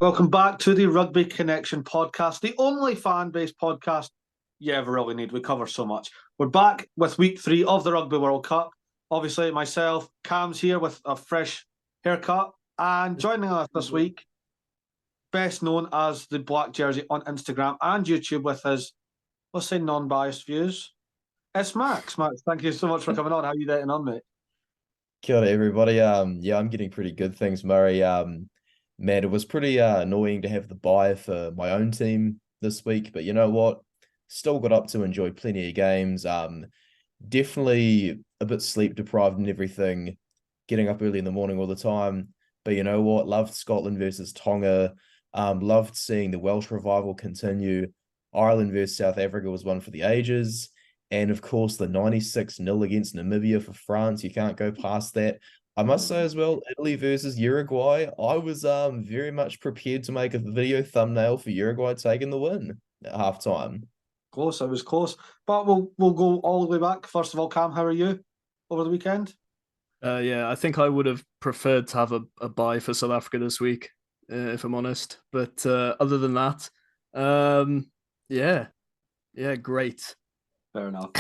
Welcome back to the Rugby Connection podcast, the only fan-based podcast you ever really need. We cover so much. We're back with week 3 of the Rugby World Cup. Obviously, myself, Cam's here with a fresh haircut. And joining us this week, best known as the Black Jersey on Instagram and YouTube with his, let's say, non-biased views, it's Max. Max, thank you so much for coming on. How are you getting on, mate? Kia ora, everybody. Yeah, I'm getting pretty good. Thanks, Murray. Man, it was pretty annoying to have the bye for my own team this week, but you know what? Still got up to enjoy plenty of games. Definitely a bit sleep deprived and everything, getting up early in the morning all the time. But you know what? Loved Scotland versus Tonga. Loved seeing the Welsh revival continue. Ireland versus South Africa was one for the ages. And of course, the 96-0 against Namibia for France. You can't go past that. I must say as well, Italy versus Uruguay. I was very much prepared to make a video thumbnail for Uruguay taking the win at halftime. Close, it was close. But we'll go all the way back. First of all, Cam, how are you over the weekend? Yeah, I think I would have preferred to have a bye for South Africa this week, if I'm honest. But other than that, yeah, great. Fair enough.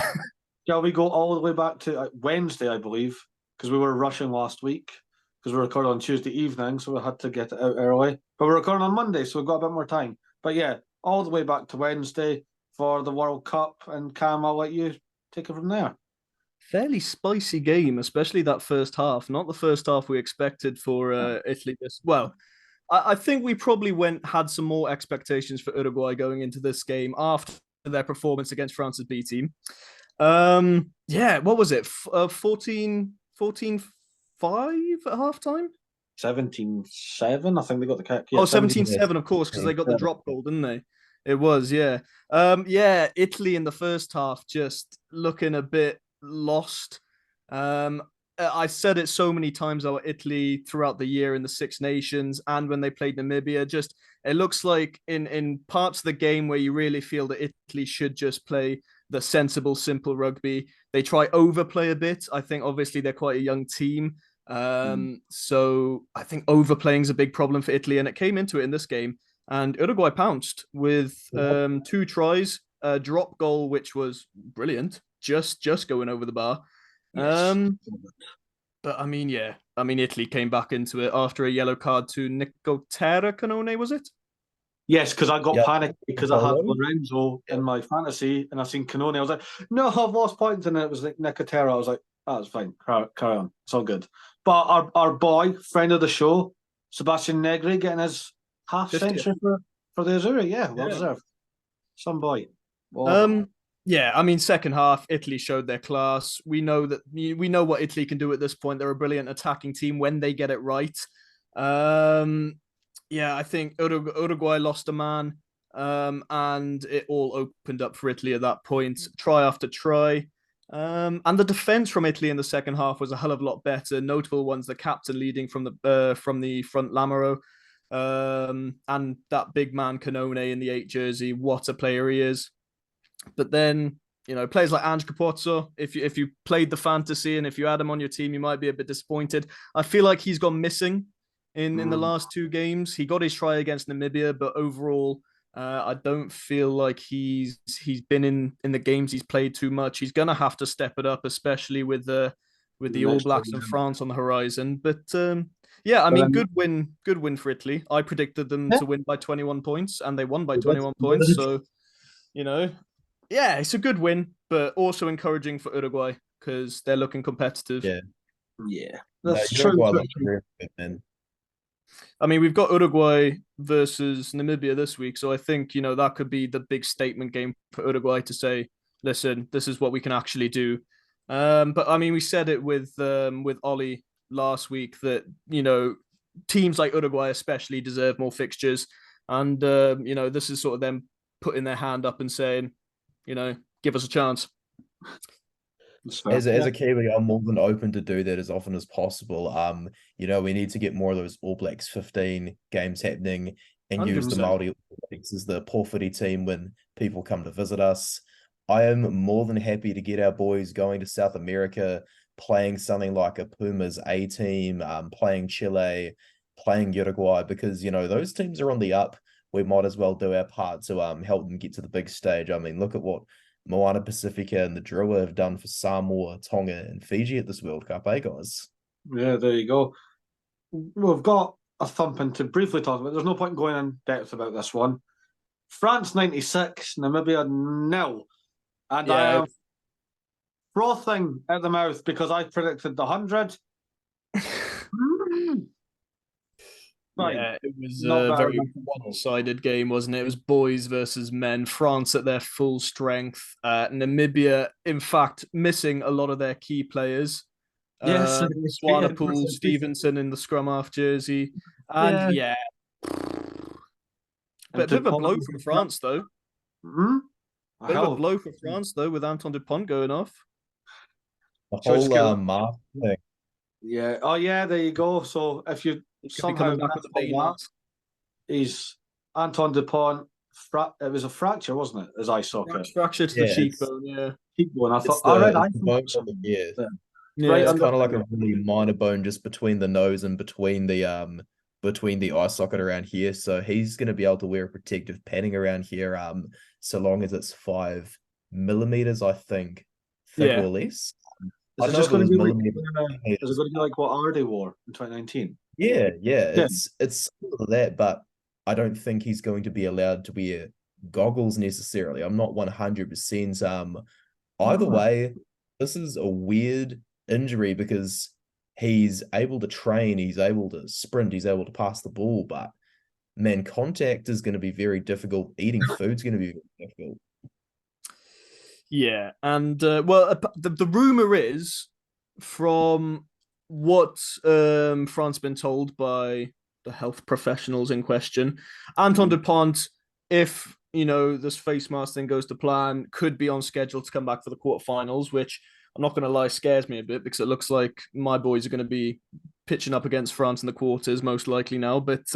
Shall we go all the way back to Wednesday, I believe, because we were rushing last week because we recorded on Tuesday evening, so we had to get it out early. But we're recording on Monday, so we've got a bit more time. But yeah, all the way back to Wednesday for the World Cup. And Cam, I'll let you take it from there. Fairly spicy game, especially that first half. Not the first half we expected for Italy. Well, I think we probably had some more expectations for Uruguay going into this game after their performance against France's B team. Yeah, what was it? 14-5 at halftime? 17-7, I think they got the kick. Yeah, 17-7, of course, because they got the drop goal, didn't they? It was, yeah. Yeah, Italy in the first half just looking a bit lost. I said it so many times about Italy throughout the year in the Six Nations and when they played Namibia. Just it looks like in parts of the game where you really feel that Italy should just play the sensible, simple rugby, they try overplay a bit. I think obviously they're quite a young team. So I think overplaying is a big problem for Italy, and it came into it in this game. And Uruguay pounced with 2 tries, a drop goal, which was brilliant, just going over the bar. Yes. But I mean, yeah, Italy came back into it after a yellow card to Nicotera-Canone, was it? Yes, because I got panicked because I had Lorenzo in my fantasy and I seen Canone. I was like, no, I've lost points. And it was like Nicotera. I was like, oh, it's fine. Carry on. It's all good. But our boy, friend of the show, Sebastian Negri, getting his half century for the Azzurri. Yeah, well deserved. Some boy. Well, yeah, I mean, second half, Italy showed their class. We know what Italy can do at this point. They're a brilliant attacking team when they get it right. Yeah, I think Uruguay lost a man, and it all opened up for Italy at that point, try after try. And the defense from Italy in the second half was a hell of a lot better. Notable ones, the captain leading from the front Lamaro, and that big man Canone in the 8 jersey. What a player he is! But then, you know, players like Anja Capozzo, if you played the fantasy and if you had him on your team, you might be a bit disappointed. I feel like he's gone missing in the last 2 games. He got his try against Namibia, but overall, I don't feel like he's been in the games he's played too much. He's gonna have to step it up, especially with the All Blacks and France on the horizon. But yeah, I mean, good win for Italy. I predicted them to win by 21 points, and they won by 21 points. So, you know, yeah, it's a good win, but also encouraging for Uruguay because they're looking competitive. Yeah, that's true. I mean, we've got Uruguay versus Namibia this week, so I think, you know, that could be the big statement game for Uruguay to say, listen, this is what we can actually do. But I mean, we said it with Ollie last week that, you know, teams like Uruguay especially deserve more fixtures, and you know, this is sort of them putting their hand up and saying, give us a chance. As a Kiwi, I'm more than open to do that as often as possible. We need to get more of those All Blacks 15 games happening and use the 100%. Māori All Blacks as the porphyry team when people come to visit us. I am more than happy to get our boys going to South America, playing something like a Pumas A team, playing Chile, playing Uruguay, because, those teams are on the up. We might as well do our part to help them get to the big stage. I mean, look at what Moana Pacifica and the Drua have done for Samoa, Tonga, and Fiji at this World Cup, guys? Yeah, there you go. We've got a thumping to briefly talk about. There's no point going in depth about this one. France 96, Namibia 0. And I am frothing at the mouth because I predicted the 100. Yeah, it was a very one-sided game, wasn't it? It was boys versus men. France at their full strength. Namibia, in fact, missing a lot of their key players. Yes, Swanepoel, Stevenson in the scrum half jersey. And but a bit of a blow from France, though. Bit of a blow for France, though, with Antoine Dupont going off. The whole mask thing. Yeah. Oh, yeah, there you go. So if you somehow he's Antoine Dupont. It was a fracture, wasn't it? His eye socket. Fracture to the cheekbone. Yeah. Cheekbone. I thought. It's kind of like a really minor bone just between the nose and between the eye socket around here. So he's going to be able to wear a protective padding around here, so long as it's 5 millimeters, I think, thick or less. Is it going to be like what Ardy wore in 2019? Yeah. It's that, but I don't think he's going to be allowed to wear goggles necessarily. I'm not 100%. Either way, this is a weird injury because he's able to train, he's able to sprint, he's able to pass the ball, but man, contact is going to be very difficult. Eating food's going to be very difficult. Yeah, and the rumor is, from what France been told by the health professionals in question, Antoine Dupont, if this face mask thing goes to plan, could be on schedule to come back for the quarterfinals, which I'm not going to lie, scares me a bit because it looks like my boys are going to be pitching up against France in the quarters most likely now. But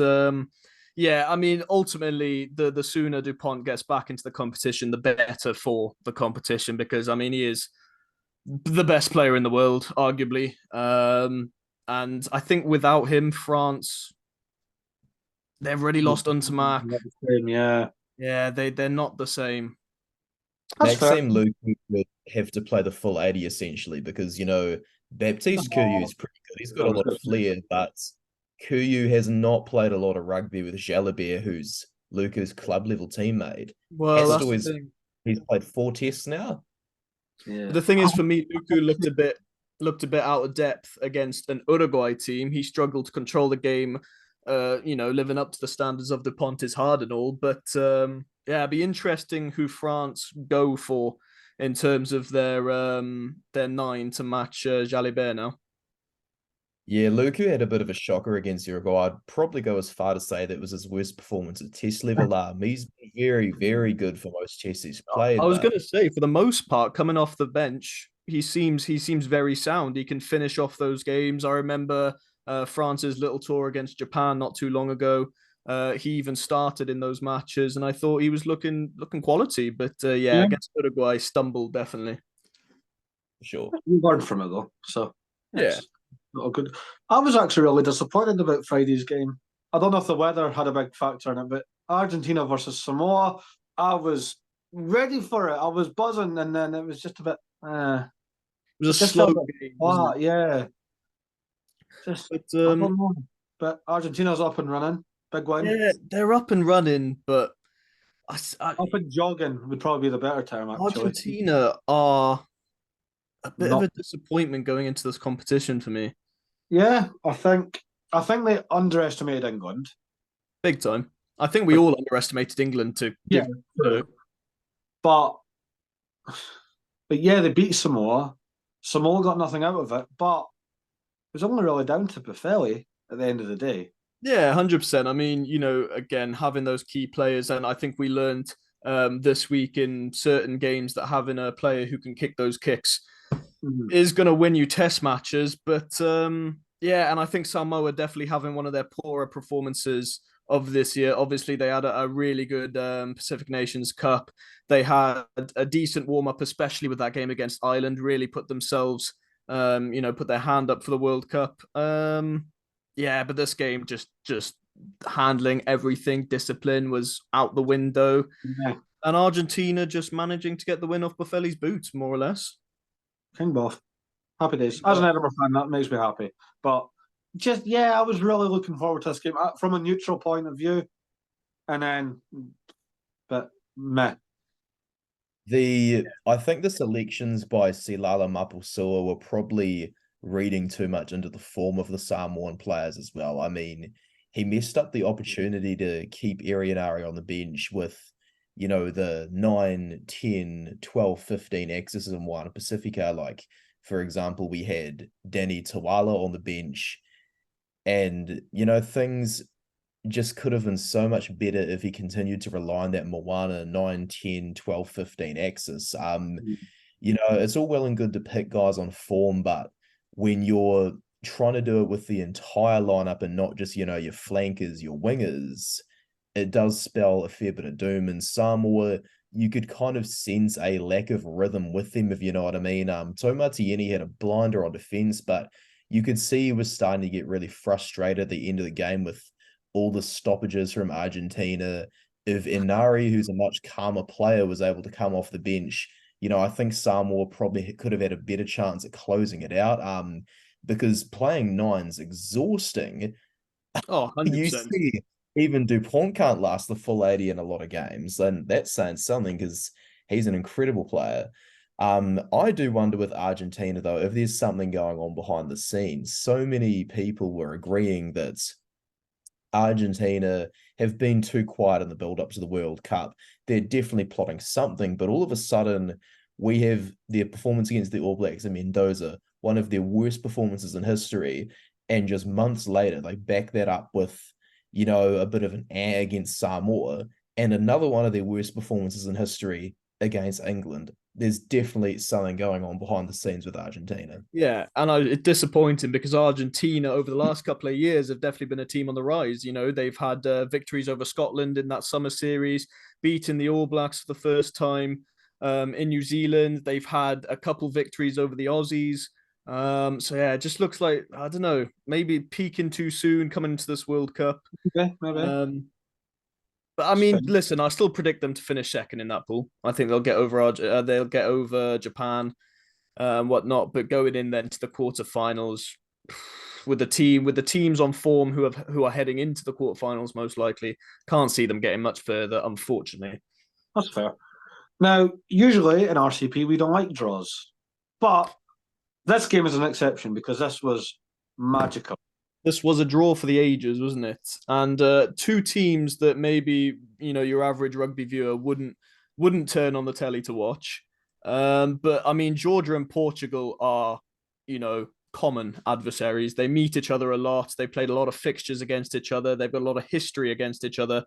yeah, I mean, ultimately, the sooner Dupont gets back into the competition, the better for the competition, because, I mean, he is the best player in the world, arguably. And I think without him, France, they've already lost Untermark. Yeah, they're not the same. Maxime Lucu would have to play the full 80 essentially because, Baptiste Kuyu is pretty good. He's got a lot of flair, but Kuyu has not played a lot of rugby with Jalibert, who's Luca's club level teammate. Well, that's the thing. He's played 4 tests now. Yeah. The thing is, for me, Lucu looked a bit out of depth against an Uruguay team. He struggled to control the game. Living up to the standards of Dupont is hard and all, but yeah, it'd be interesting who France go for in terms of their 9 to match Jalibert now. Yeah, Lucu had a bit of a shocker against Uruguay. I'd probably go as far to say that was his worst performance at test level. He's very, very good for most tests he's played. I was going to say, for the most part, coming off the bench, he seems very sound. He can finish off those games. I remember France's little tour against Japan not too long ago. He even started in those matches, and I thought he was looking quality. But against Uruguay, stumbled definitely. Sure, you learned from it though. So yeah. Not good. I was actually really disappointed about Friday's game. I don't know if the weather had a big factor in it, but Argentina versus Samoa, I was ready for it. I was buzzing, and then it was just a bit. It was a slow game. Yeah. But Argentina's up and running. Big win. Yeah, they're up and running, but up and jogging would probably be the better term. Actually, Argentina are a bit of a disappointment going into this competition for me. Yeah, I think they underestimated England big time. I think we all underestimated England too. Yeah, but yeah, they beat Samoa. Samoa got nothing out of it, but it was only really down to Buffelli at the end of the day. Yeah, 100%. I mean, again, having those key players, and I think we learned this week in certain games that having a player who can kick those kicks is going to win you test matches. But yeah, and I think Samoa definitely having one of their poorer performances of this year. Obviously, they had a really good Pacific Nations Cup. They had a decent warm up, especially with that game against Ireland. Really put themselves, put their hand up for the World Cup. Yeah, but this game just handling everything, discipline was out the window, and Argentina just managing to get the win off Buffelli's boots, more or less. King Buff. Happy days. As an Edinburgh fan, that makes me happy. But just, I was really looking forward to this game from a neutral point of view. And then, but meh. I think the selections by Silala Mapusua were probably reading too much into the form of the Samoan players as well. I mean, he messed up the opportunity to keep Arianari on the bench with, the 9, 10, 12, 15 Axis in one Pacifica. Like, for example, we had Danny Tawala on the bench, and, things just could have been so much better if he continued to rely on that Moana 9, 10, 12, 15 axis. It's all well and good to pick guys on form, but when you're trying to do it with the entire lineup and not just, your flankers, your wingers, it does spell a fair bit of doom. And Samoa, you could kind of sense a lack of rhythm with them, if you know what I mean. Tomatieni had a blinder on defense, but you could see he was starting to get really frustrated at the end of the game with all the stoppages from Argentina. If Inari, who's a much calmer player, was able to come off the bench, I think Samoa probably could have had a better chance at closing it out. Because playing nine's exhausting. Oh, 100%. You see, even Dupont can't last the full 80 in a lot of games, and that's saying something because he's an incredible player. I do wonder with Argentina, though, if there's something going on behind the scenes. So many people were agreeing that Argentina have been too quiet in the build-up to the World Cup. They're definitely plotting something, but all of a sudden, we have their performance against the All Blacks in Mendoza, one of their worst performances in history, and just months later, they back that up with, a bit of an air against Samoa, and another one of their worst performances in history against England. There's definitely something going on behind the scenes with Argentina. Yeah, and it's disappointing because Argentina over the last couple of years have definitely been a team on the rise. They've had victories over Scotland in that summer series, beating the All Blacks for the first time in New Zealand. They've had a couple victories over the Aussies. So yeah, it just looks like, I don't know, maybe peaking too soon coming into this World Cup. Okay, maybe. But I mean, listen, I still predict them to finish second in that pool. I think they'll get over Japan, whatnot. But going in then to the quarterfinals with the teams on form who are heading into the quarterfinals, most likely can't see them getting much further. Unfortunately, that's fair. Now, usually in RCP we don't like draws, but this game is an exception because this was magical. This was a draw for the ages, wasn't it? And two teams that maybe your average rugby viewer wouldn't turn on the telly to watch. But I mean, Georgia and Portugal are common adversaries. They meet each other a lot. They played a lot of fixtures against each other. They've got a lot of history against each other,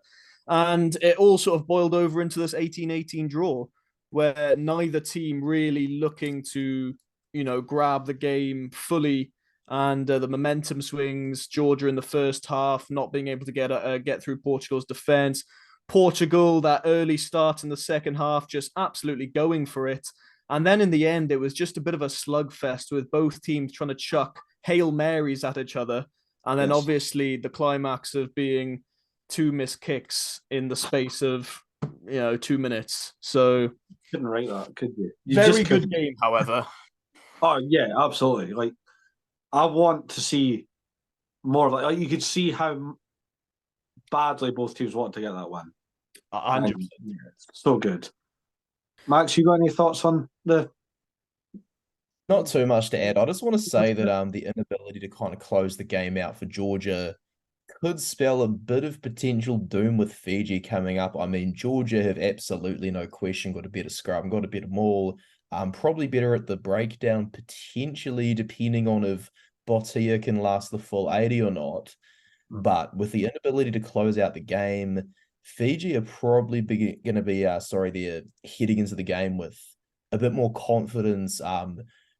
and it all sort of boiled over into this 18-18 draw, where neither team really looking to grab the game fully. And the momentum swings, Georgia in the first half, not being able to get through Portugal's defense. Portugal, that early start in the second half, just absolutely going for it. And then in the end, it was just a bit of a slugfest with both teams trying to chuck Hail Marys at each other. And then obviously the climax of being two missed kicks in the space of 2 minutes. So couldn't write that, could you? Very good game, however. Oh yeah, absolutely. Like, I want to see more of like you could see how badly both teams want to get that win. 100%. So good. Max, you got any thoughts on the? Not too much to add. I just want to say that the inability to kind of close the game out for Georgia could spell a bit of potential doom with Fiji coming up. I mean, Georgia have absolutely no question got a better scrum, got a better maul, probably better at the breakdown, potentially, depending on if Botia can last the full 80 or not. But with the inability to close out the game, Fiji are probably going to be, they're heading into the game with a bit more confidence.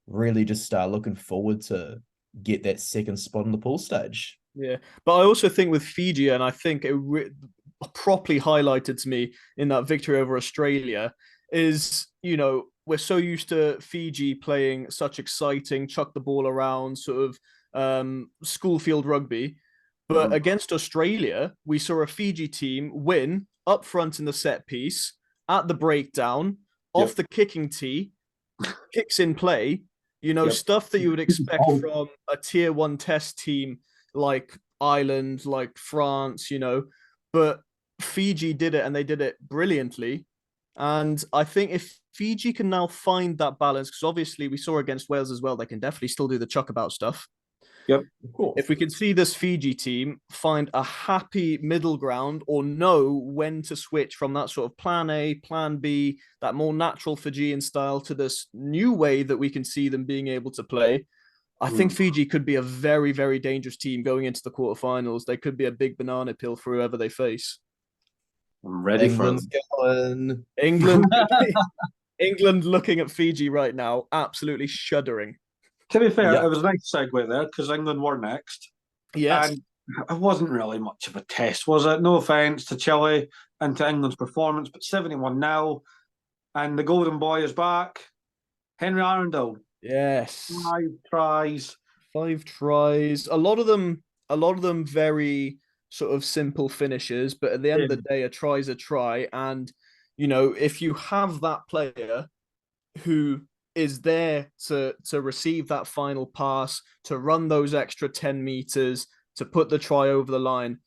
Really just looking forward to get that second spot in the pool stage. Yeah, but I also think with Fiji, and I think it properly highlighted to me in that victory over Australia, is, we're so used to Fiji playing such exciting, chuck the ball around, sort of school field rugby. But against Australia, we saw a Fiji team win up front in the set piece, at the breakdown, off the kicking tee, kicks in play, stuff that you would expect from a tier 1 test team like Ireland, like France, but Fiji did it, and they did it brilliantly. And I think if Fiji can now find that balance, because obviously we saw against Wales as well, they can definitely still do the chuck about stuff. Yep, of course. If we can see this Fiji team find a happy middle ground, or know when to switch from that sort of plan A, plan B, that more natural Fijian style, to this new way that we can see them being able to play, I think Fiji could be a very, very dangerous team going into the quarterfinals. They could be a big banana peel for whoever they face. I'm ready England's going. England, England looking at Fiji right now, absolutely shuddering. To be fair, it was a nice segue there because England were next. Yes. And it wasn't really much of a test, was it? No offence to Chile and to England's performance, but 71-0, and the golden boy is back. Henry Arundel. Yes. 5 tries. 5 tries. A lot of them very sort of simple finishes, but at the end of the day, a try's a try. And, if you have that player who is there to receive that final pass, to run those extra 10 meters, to put the try over the line,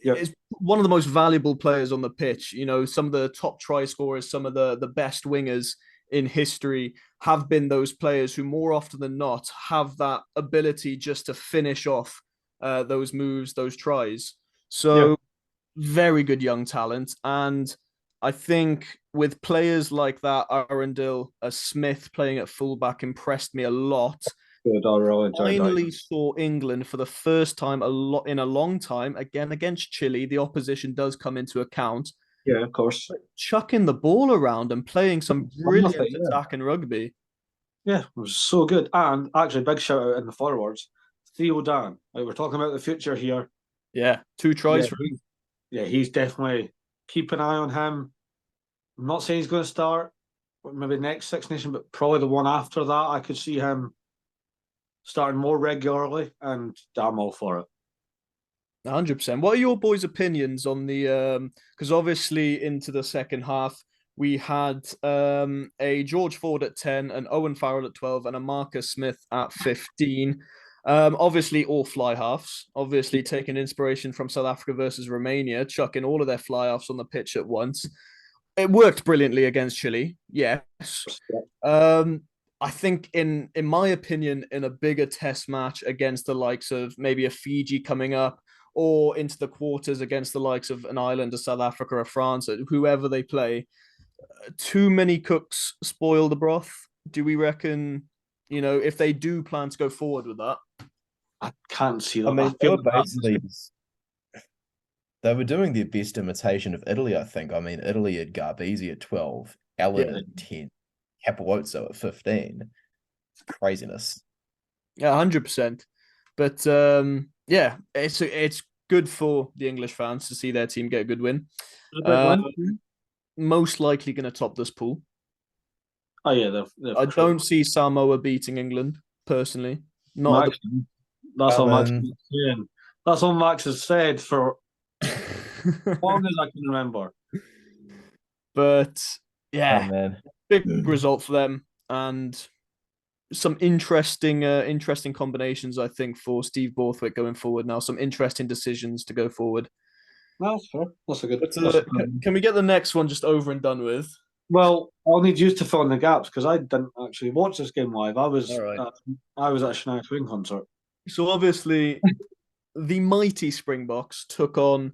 is one of the most valuable players on the pitch. Some of the top try scorers, some of the best wingers in history have been those players who more often than not have that ability just to finish off those moves, those tries. So very good young talent. And I think with players like that, Arundel, Smith playing at fullback impressed me a lot. Good, I really enjoyed Finally that. saw England for the first time in a long time, again against Chile. The opposition does come into account. Yeah, of course. Chucking the ball around and playing some brilliant attacking rugby. Yeah, it was so good. And actually, big shout out in the forwards, Theo Dan. Like, we're talking about the future here. Yeah, 2 tries for him. Yeah, he's definitely, keep an eye on him. I'm not saying he's going to start, maybe next Six Nation, but probably the one after that. I could see him starting more regularly, and I'm all for it. 100%. What are your boys' opinions on the? Because obviously into the second half we had a George Ford at 10, an Owen Farrell at 12, and a Marcus Smith at 15. Obviously all fly halves. Obviously taking inspiration from South Africa versus Romania, chucking all of their fly halves on the pitch at once. It worked brilliantly against Chile. Yes. I think in my opinion, in a bigger test match against the likes of maybe a Fiji coming up, or into the quarters against the likes of an Ireland, a South Africa, or France, whoever they play, too many cooks spoil the broth. Do we reckon, if they do plan to go forward with that? I can't see that. I mean, they were doing their best imitation of Italy, I think. I mean, Italy had Garbisi at 12, Allen at 10, Capozzo at 15. It's craziness. Yeah, 100%. But yeah, it's good for the English fans to see their team get a good win. Most likely going to top this pool. Oh yeah, I don't see Samoa beating England personally. Max, that's all Max is saying. That's all Max has said for as long as I can remember. But yeah, big Mm. result for them, and some interesting combinations, I think, for Steve Borthwick going forward now. Some interesting decisions to go forward. That's fair. That's a good. Can we get the next one just over and done with? Well, I'll need you to fill in the gaps because I didn't actually watch this game live. I was at a Shania Twain concert. So obviously, the mighty Springboks took on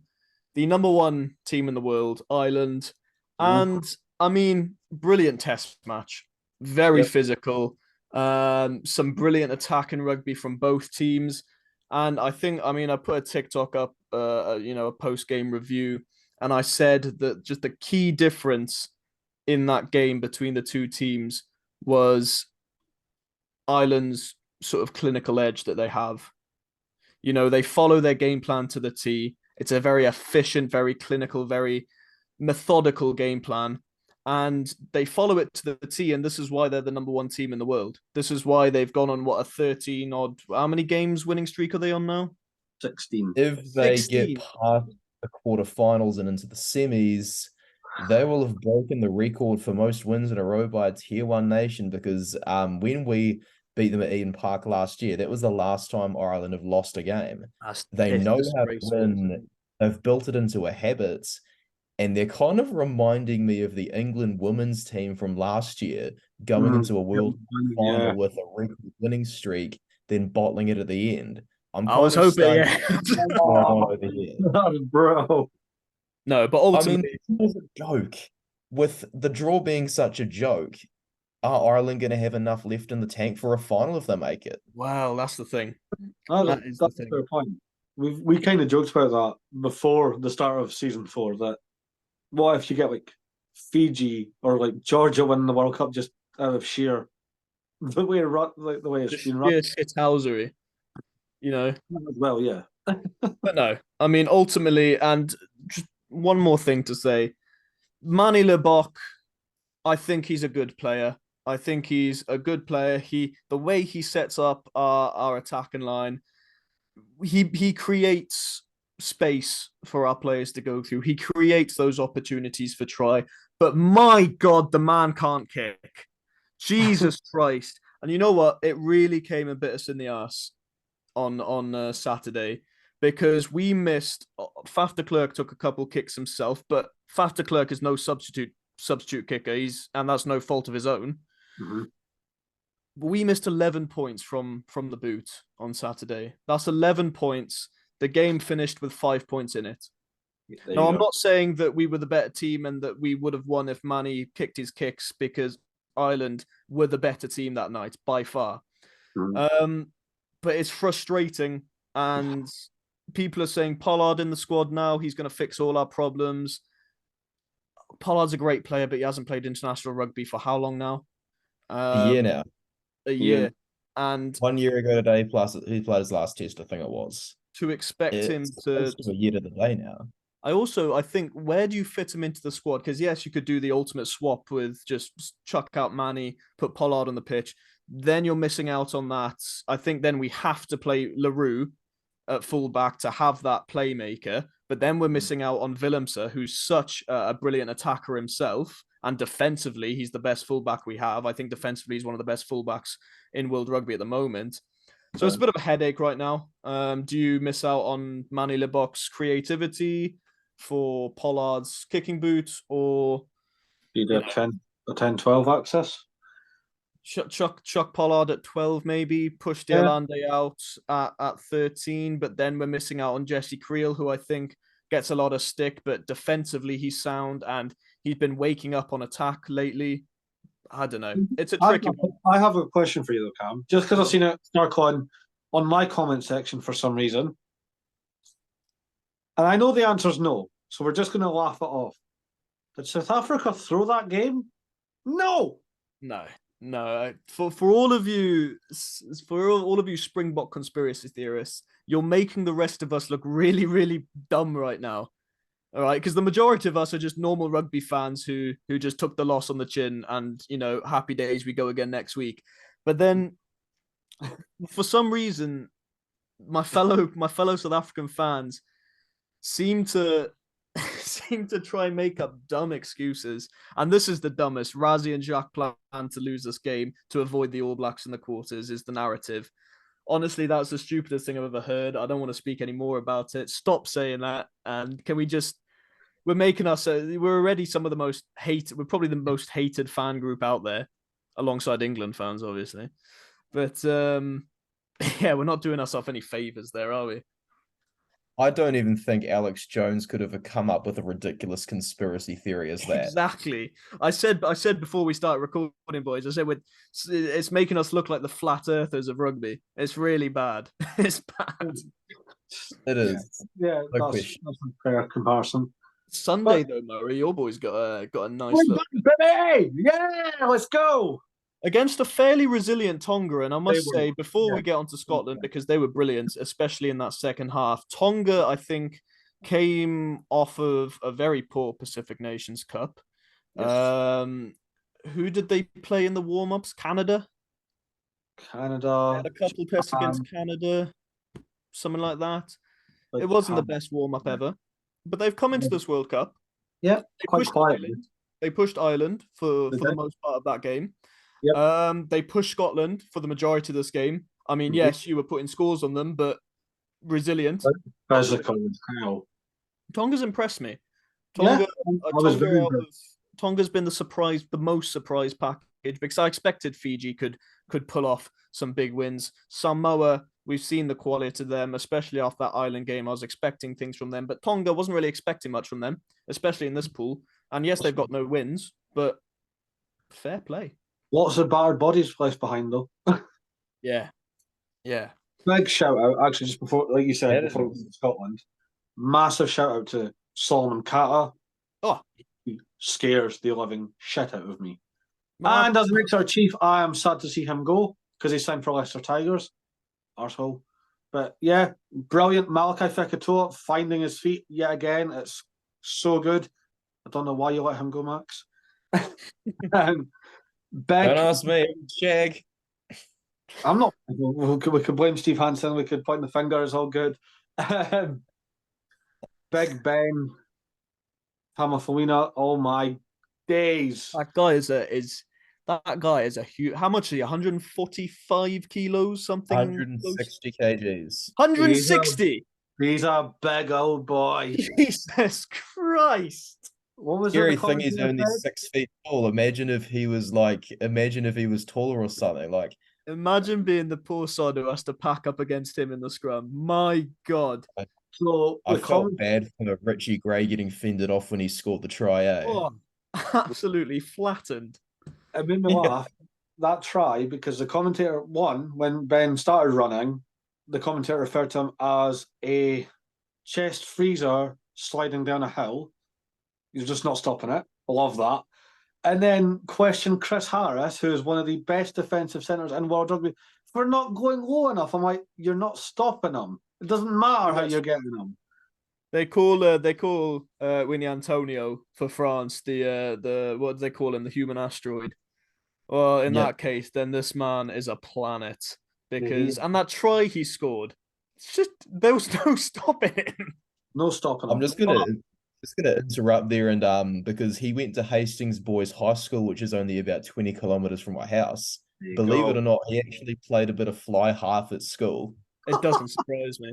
the number 1 team in the world, Ireland, and I mean, brilliant test match. Very physical. Some brilliant attack and rugby from both teams. And I think, I put a TikTok up, a post-game review, and I said that just the key difference in that game between the two teams was Ireland's sort of clinical edge that they have. You know, they follow their game plan to the T. It's a very efficient, very clinical, very methodical game plan. And they follow it to the T. And this is why they're the number one team in the world. This is why they've gone on, what, a 13 odd, how many games winning streak are they on now? 16. If they 16. get past the quarterfinals and into the semis, they will have broken the record for most wins in a row by a tier one nation, because when we beat them at Eden Park last year, that was the last time Ireland have lost a game. They know how to win. They've built it into a habit, and they're kind of reminding me of the England women's team from last year, going into a World final with a record winning streak, then bottling it at the end. I was hoping, yeah. Bro. No, but ultimately, I mean, it was a joke. With the draw being such a joke, are Ireland going to have enough left in the tank for a final if they make it? Well, that's the thing. That's a fair point. We kind of joked about that before the start of season 4. That what if you get like Fiji or like Georgia winning the World Cup just out of sheer the way it's been run? Shithousery, you know. Well, yeah. But no, I mean, ultimately, and just one more thing to say, Manny Lebok, I think he's a good player. I think he's a good player. The way he sets up our attacking line, he creates space for our players to go through. He creates those opportunities for try. But my God, the man can't kick. Jesus Christ. And you know what? It really came and bit us in the ass on Saturday, because we missed. Faf de Klerk took a couple kicks himself, but Faf de Klerk is no substitute kicker. And that's no fault of his own. Mm-hmm. We missed 11 points from the boot on Saturday. That's 11 points. The game finished with 5 points in it. Now, I'm not saying that we were the better team and that we would have won if Manny kicked his kicks, because Ireland were the better team that night by far. Mm-hmm. But it's frustrating, and people are saying Pollard in the squad now, he's going to fix all our problems. Pollard's a great player, but he hasn't played international rugby for how long now? A year now. A year. And 1 year ago today, plus he played his last test, I think it was. To expect him to a year to the day now. I think, where do you fit him into the squad? Because yes, you could do the ultimate swap with just chuck out Manny, put Pollard on the pitch. Then you're missing out on that. I think then we have to play Leroux at fullback to have that playmaker. But then we're missing out on Willemse, who's such a brilliant attacker himself. And defensively, he's the best fullback we have. I think defensively, he's one of the best fullbacks in world rugby at the moment. So it's a bit of a headache right now. Do you miss out on Manny Lebok's creativity for Pollard's kicking boot, or a 10-12 access? Chuck Pollard at 12, maybe push Diolande out at 13, but then we're missing out on Jesse Creel, who I think gets a lot of stick, but defensively he's sound and he's been waking up on attack lately. I don't know. It's a tricky one. I have a question for you though, Cam. Just because I've seen it snark on my comment section for some reason. And I know the answer is no, so we're just going to laugh it off. Did South Africa throw that game? No. For all of you Springbok conspiracy theorists, you're making the rest of us look really, really dumb right now. All right, because the majority of us are just normal rugby fans who just took the loss on the chin and, you know, happy days, we go again next week. But then, for some reason, my fellow South African fans seem to try and make up dumb excuses. And this is the dumbest. Rassie and Jacques plan to lose this game to avoid the All Blacks in the quarters is the narrative. Honestly, that's the stupidest thing I've ever heard. I don't want to speak any more about it. Stop saying that. And can we just... We're making us... we're already some of the most hated... We're probably the most hated fan group out there, alongside England fans, obviously. But, yeah, we're not doing ourselves any favours there, are we? I don't even think Alex Jones could have come up with a ridiculous conspiracy theory as that. Exactly. I said before we started recording, boys, I said it's making us look like the flat earthers of rugby. It's really bad. It's bad. It is. Yeah, that's a fair comparison. Sunday though, Murray, your boys got a nice We're little back, baby! Yeah, let's go. against a fairly resilient Tonga. And I must They were, say, before yeah. we get onto Scotland, because they were brilliant, especially in that second half, Tonga, I think, came off of a very poor Pacific Nations Cup. Yes. Who did they play in the warm-ups? Canada? Canada. A couple tests against Canada, something like that. Like It wasn't the Japan. best warm-up ever. But they've come into this World Cup. Yeah, They quite pushed quiet. Ireland. They pushed Ireland for They the did. most part of that game. Yep. They pushed Scotland for the majority of this game. I mean, Mhm. yes, you were putting scores on them, but resilient. Physical as hell. Tonga's impressed me. Yeah, Tonga, I was very impressed. Tonga's been the most surprise package because I expected Fiji could pull off some big wins. Samoa, we've seen the quality of them, especially after that island game. I was expecting things from them, but Tonga wasn't really expecting much from them, especially in this pool. And yes, they've got no wins, but fair play. Lots of battered bodies left behind though. Yeah, yeah. Big shout out, actually, just before, like you said, Yeah, before we went to Scotland, massive shout out to Solomon Kata. Oh, He scares the living shit out of me. man. And as an ex chief, I am sad to see him go because he signed for Leicester Tigers. Arsehole. But yeah, brilliant. Malachi Fekitoa finding his feet yet again. It's so good. I don't know why you let him go, Max. Big. Don't ask me, Shag. I'm not. We could blame Steve Hansen. We could point the finger. It's all good. Big Ben, Hamafalina. Oh my days! That guy is a huge. How much is he? 145 kilos, something. 160 kgs. 160. He's a big old boy. Jesus Christ! What was Scary it? thing, he's only 6 feet tall. Imagine if he was taller or something. Like, Imagine being the poor sod who has to pack up against him in the scrum. My God. So I the felt bad for Richie Gray getting fended off when he scored the try. Oh, absolutely flattened. It made me laugh, that try, because the commentator, when Ben started running, the commentator referred to him as a chest freezer sliding down a hill. You're just not stopping it. I love that. And then questioned Chris Harris, who is one of the best defensive centres in world rugby, for not going low enough. I'm like, you're not stopping him. It doesn't matter how you're getting them. They call Winnie Antonio for France the what do they call him, the human asteroid. Well, in that case, then this man is a planet because and that try he scored, it's just there was no stopping him. No stopping him. I'm just gonna interrupt there and because he went to Hastings Boys High School, which is only about 20 kilometers from my house. Believe it or not, he actually played a bit of fly half at school. It doesn't surprise me.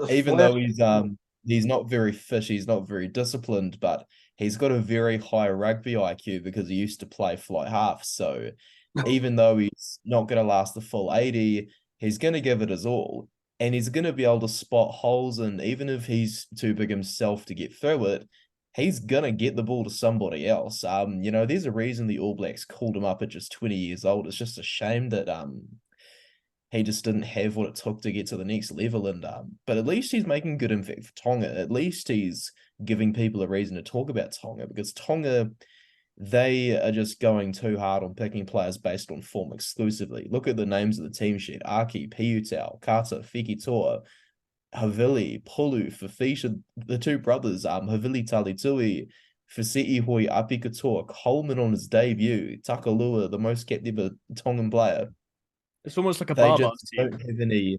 Even though he's not very fit, he's not very disciplined, but he's got a very high rugby IQ because he used to play fly half. So even though he's not going to last the full 80, he's going to give it his all. And he's going to be able to spot holes. And even if he's too big himself to get through it, he's going to get the ball to somebody else. There's a reason the All Blacks called him up at just 20 years old. It's just a shame that he just didn't have what it took to get to the next level. And but at least he's making good impact for Tonga. At least he's giving people a reason to talk about Tonga, because Tonga, they are just going too hard on picking players based on form exclusively. Look at the names of the team sheet: Aki, Piutau, Kata, Fekitoa, Havili, Pulu, Fafisha, the two brothers, Havili Talitui, Fasiti Hoi Apikatoa, Coleman on his debut, Takalua, the most kept ever Tongan player. It's almost like a They Barbars just team.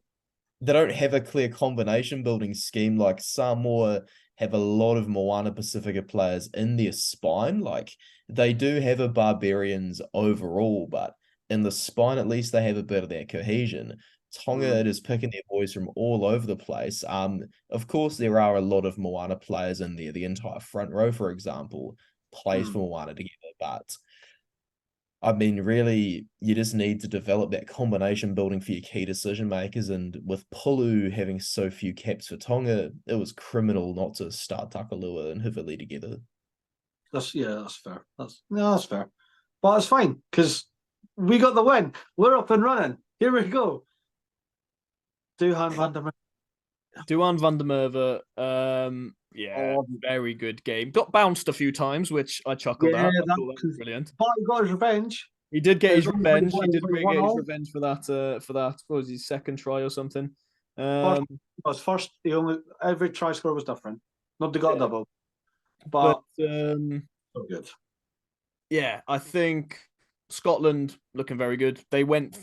they don't have a clear combination building scheme. Like Samoa have a lot of Moana Pacifica players in their spine. Like they do have a Barbarians overall, but in the spine, at least they have a bit of that cohesion. Tonga is picking their boys from all over the place. Of course, there are a lot of Moana players in there. The entire front row, for example, plays for Moana together, but I mean, really, you just need to develop that combination building for your key decision makers. And with Pulu having so few caps for Tonga, it was criminal not to start Takalua and Havili together. That's fair. That's fair. But it's fine because we got the win. We're up and running. Here we go. Duhan van der Merwe. Duhan van der Merwe, Yeah, very good game. Got bounced a few times, which I chuckled at. I thought that was brilliant. But he got his revenge. He did get his revenge. He He did was get his 1-0. revenge for that. What was his second try or something? First, every try score was different. Nobody got a double. But so good. Yeah, I think Scotland looking very good. They went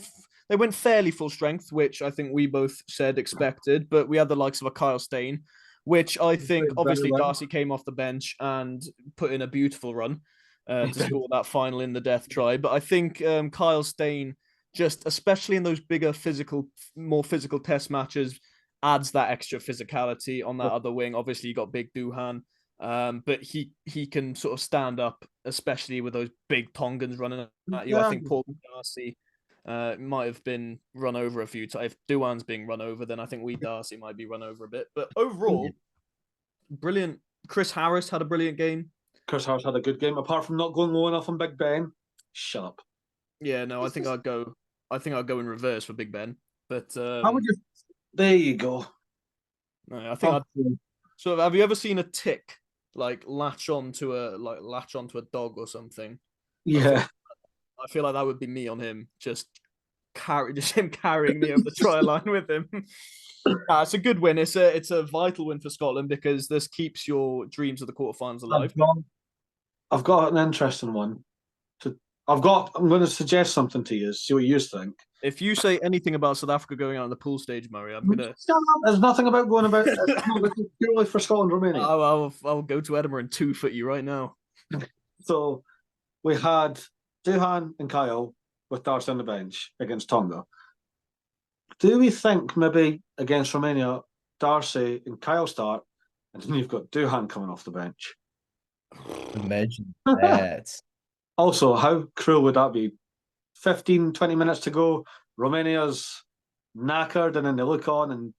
fairly full strength, which I think we both said expected. But we had the likes of a Kyle Steyn, which I think obviously Darcy came off the bench and put in a beautiful run to score that final in the death try. But I think Kyle Steyn, just especially in those bigger more physical test matches, adds that extra physicality on that other wing. Obviously, you got Big Doohan. But he can sort of stand up, especially with those big Tongans running at you. I think Paul Darcy might have been run over a few times. If Doohan's being run over, then I think Darcy might be run over a bit. But overall, brilliant. Chris Harris had a brilliant game. Chris Harris had a good game, apart from not going low enough on Big Ben. Shut up. Yeah, no, I think I'd go in reverse for Big Ben. But how would you? There you go. No, I think So have you ever seen a tick latch onto a dog or something? Yeah. I feel like that would be me on him. Just him carrying me over the try line with him. It's a good win. It's a vital win for Scotland because this keeps your dreams of the quarterfinals alive. I've got an interesting one. I'm going to suggest something to you. See what you think. If you say anything about South Africa going out on the pool stage, Murray, I'm gonna. There's nothing about going about. It's purely for Scotland, Romania. I'll go to Edinburgh and 2-foot you right now. So we had Doohan and Kyle with Darcy on the bench against Tonga. Do we think maybe against Romania, Darcy and Kyle start, and then you've got Doohan coming off the bench? Imagine that. Also, how cruel would that be? 15, 20 minutes to go. Romania's knackered, and then they look on, and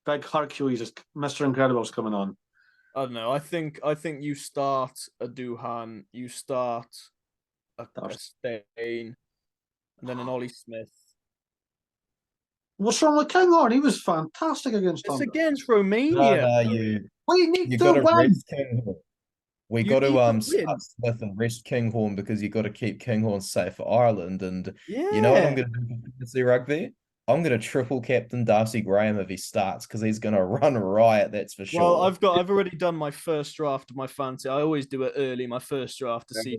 big Hercules, Mr. Incredible's coming on. I don't know. I think you start a Doohan, you start a Steyn, and then an Ollie Smith. What's wrong with Kinghorn? He was fantastic against Tonga. It's against Romania. We need to win. We got to start Smith and rest Kinghorn because you got to keep Kinghorn safe for Ireland. And you know what I'm going to do for fantasy rugby? I'm going to triple captain Darcy Graham if he starts because he's going to run riot. That's for sure. Well, I've already done my first draft of my fantasy. I always do it early, my first draft to see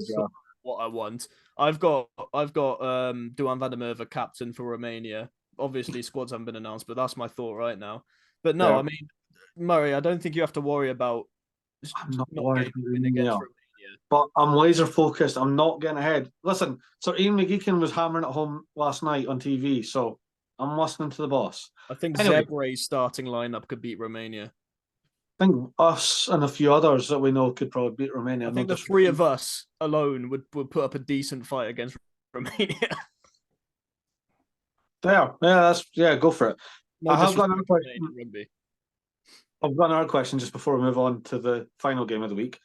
what I want. I've got Duan van der Merwe captain for Romania. Obviously, squads haven't been announced, but that's my thought right now. But no, I mean, Murray, I don't think you have to worry about. I'm not worried against Romania, but I'm laser focused. I'm not getting ahead. Listen, so Ian McGeechan was hammering at home last night on TV, so I'm listening to the boss. I think Zebray's starting lineup could beat Romania. I think us and a few others that we know could probably beat Romania. I think the three of us alone would put up a decent fight against Romania. Go for it. I've got another question. I've got another question just before we move on to the final game of the week.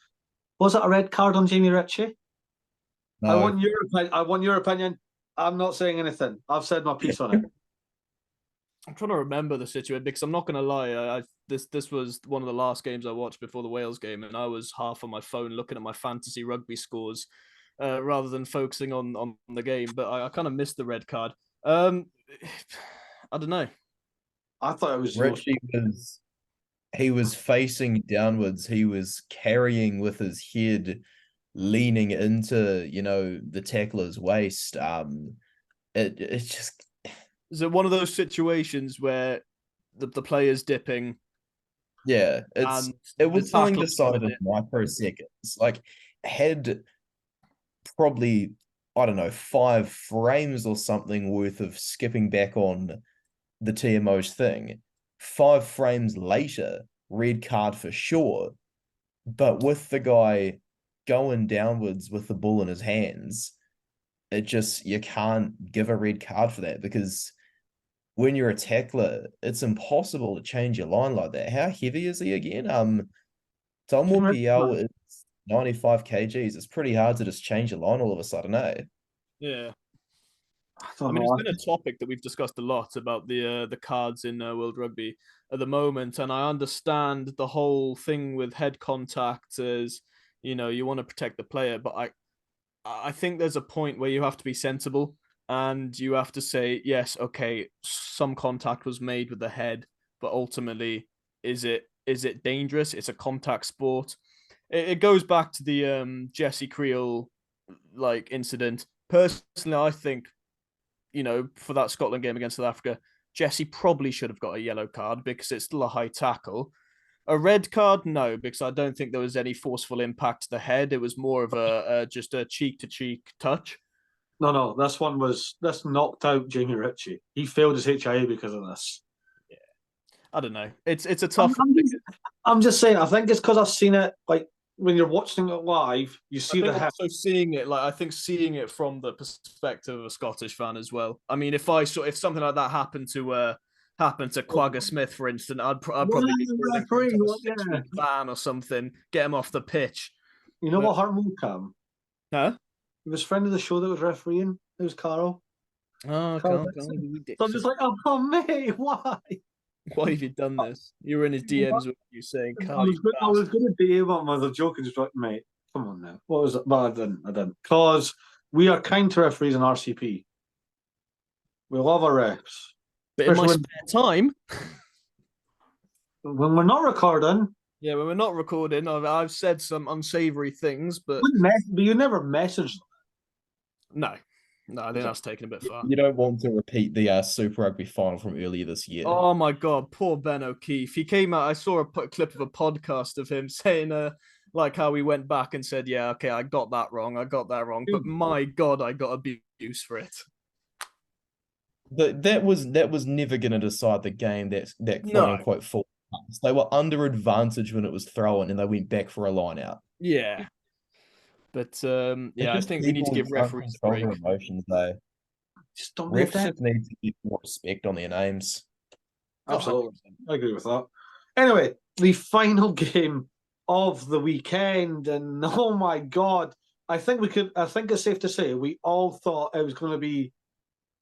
Was it a red card on Jamie Ritchie? No. I want your opinion. I'm not saying anything. I've said my piece on it. I'm trying to remember the situation because I'm not going to lie. This was one of the last games I watched before the Wales game, and I was half on my phone looking at my fantasy rugby scores rather than focusing on the game. But I kind of missed the red card. I don't know. I thought it was Ritchie he was facing downwards. He was carrying with his head, leaning into, the tackler's waist. It just... Is it one of those situations where the player's dipping? Yeah, it was something decided in microseconds. Had probably, I don't know, 5 frames or something worth of skipping back on the TMO's thing. 5 frames later, red card for sure. But with the guy going downwards with the ball in his hands, you can't give a red card for that because when you're a tackler, it's impossible to change your line like that. How heavy is he again? Tom PL is 95 kgs. It's pretty hard to just change your line all of a sudden, eh? Yeah. I I don't mean, know. it's been a topic that we've discussed a lot about the cards in World Rugby at the moment, and I understand the whole thing with head contact is, you want to protect the player, but I think there's a point where you have to be sensible and you have to say, yes, okay, some contact was made with the head, but ultimately, is it dangerous? It's a contact sport. It goes back to the Jesse Creel incident. Personally, I think for that Scotland game against South Africa, Jesse probably should have got a yellow card because it's still a high tackle. A red card, no, because I don't think there was any forceful impact to the head. It was more of just a cheek to cheek touch. No. This knocked out Jamie Ritchie. He failed his HIA because of this. Yeah, I don't know. It's a I'm, tough. I'm just saying. I think it's because I've seen it. Like when you're watching it live, you see the head. Also seeing it, I think seeing it from the perspective of a Scottish fan as well. I mean, if something like that happened to Quagga Smith, for instance, I'd probably be referee, a yeah. 6-week ban or something, get him off the pitch. You know what hurt me, Cam? Huh? It was a friend of the show that was refereeing. It was Carl. Oh, Carl God. So I'm just like, oh mate, why? Why have you done this? You were in his DMs with you saying, I was going to DM him as a joke and just like, mate, come on now. What was it? But I didn't. Because we are kind to referees in RCP. We love our refs. But in my spare time, when we're not recording. Yeah, when we're not recording, I've said some unsavory things, but you never message them. No, I think that's taken a bit far. You don't want to repeat the Super Rugby final from earlier this year. Oh my God, poor Ben O'Keefe. He came out. I saw a clip of a podcast of him saying, how he went back and said, "Yeah, okay, I got that wrong. But my God, I got abuse for it." That was never going to decide the game. That quote unquote full. They were under advantage when it was thrown, and they went back for a line out. Yeah, but I think we need to give referees a break. Emotions, though. Just don't refs just need to get more respect on their names. Absolutely, I agree with that. Anyway, the final game of the weekend, and oh my God, I think it's safe to say we all thought it was going to be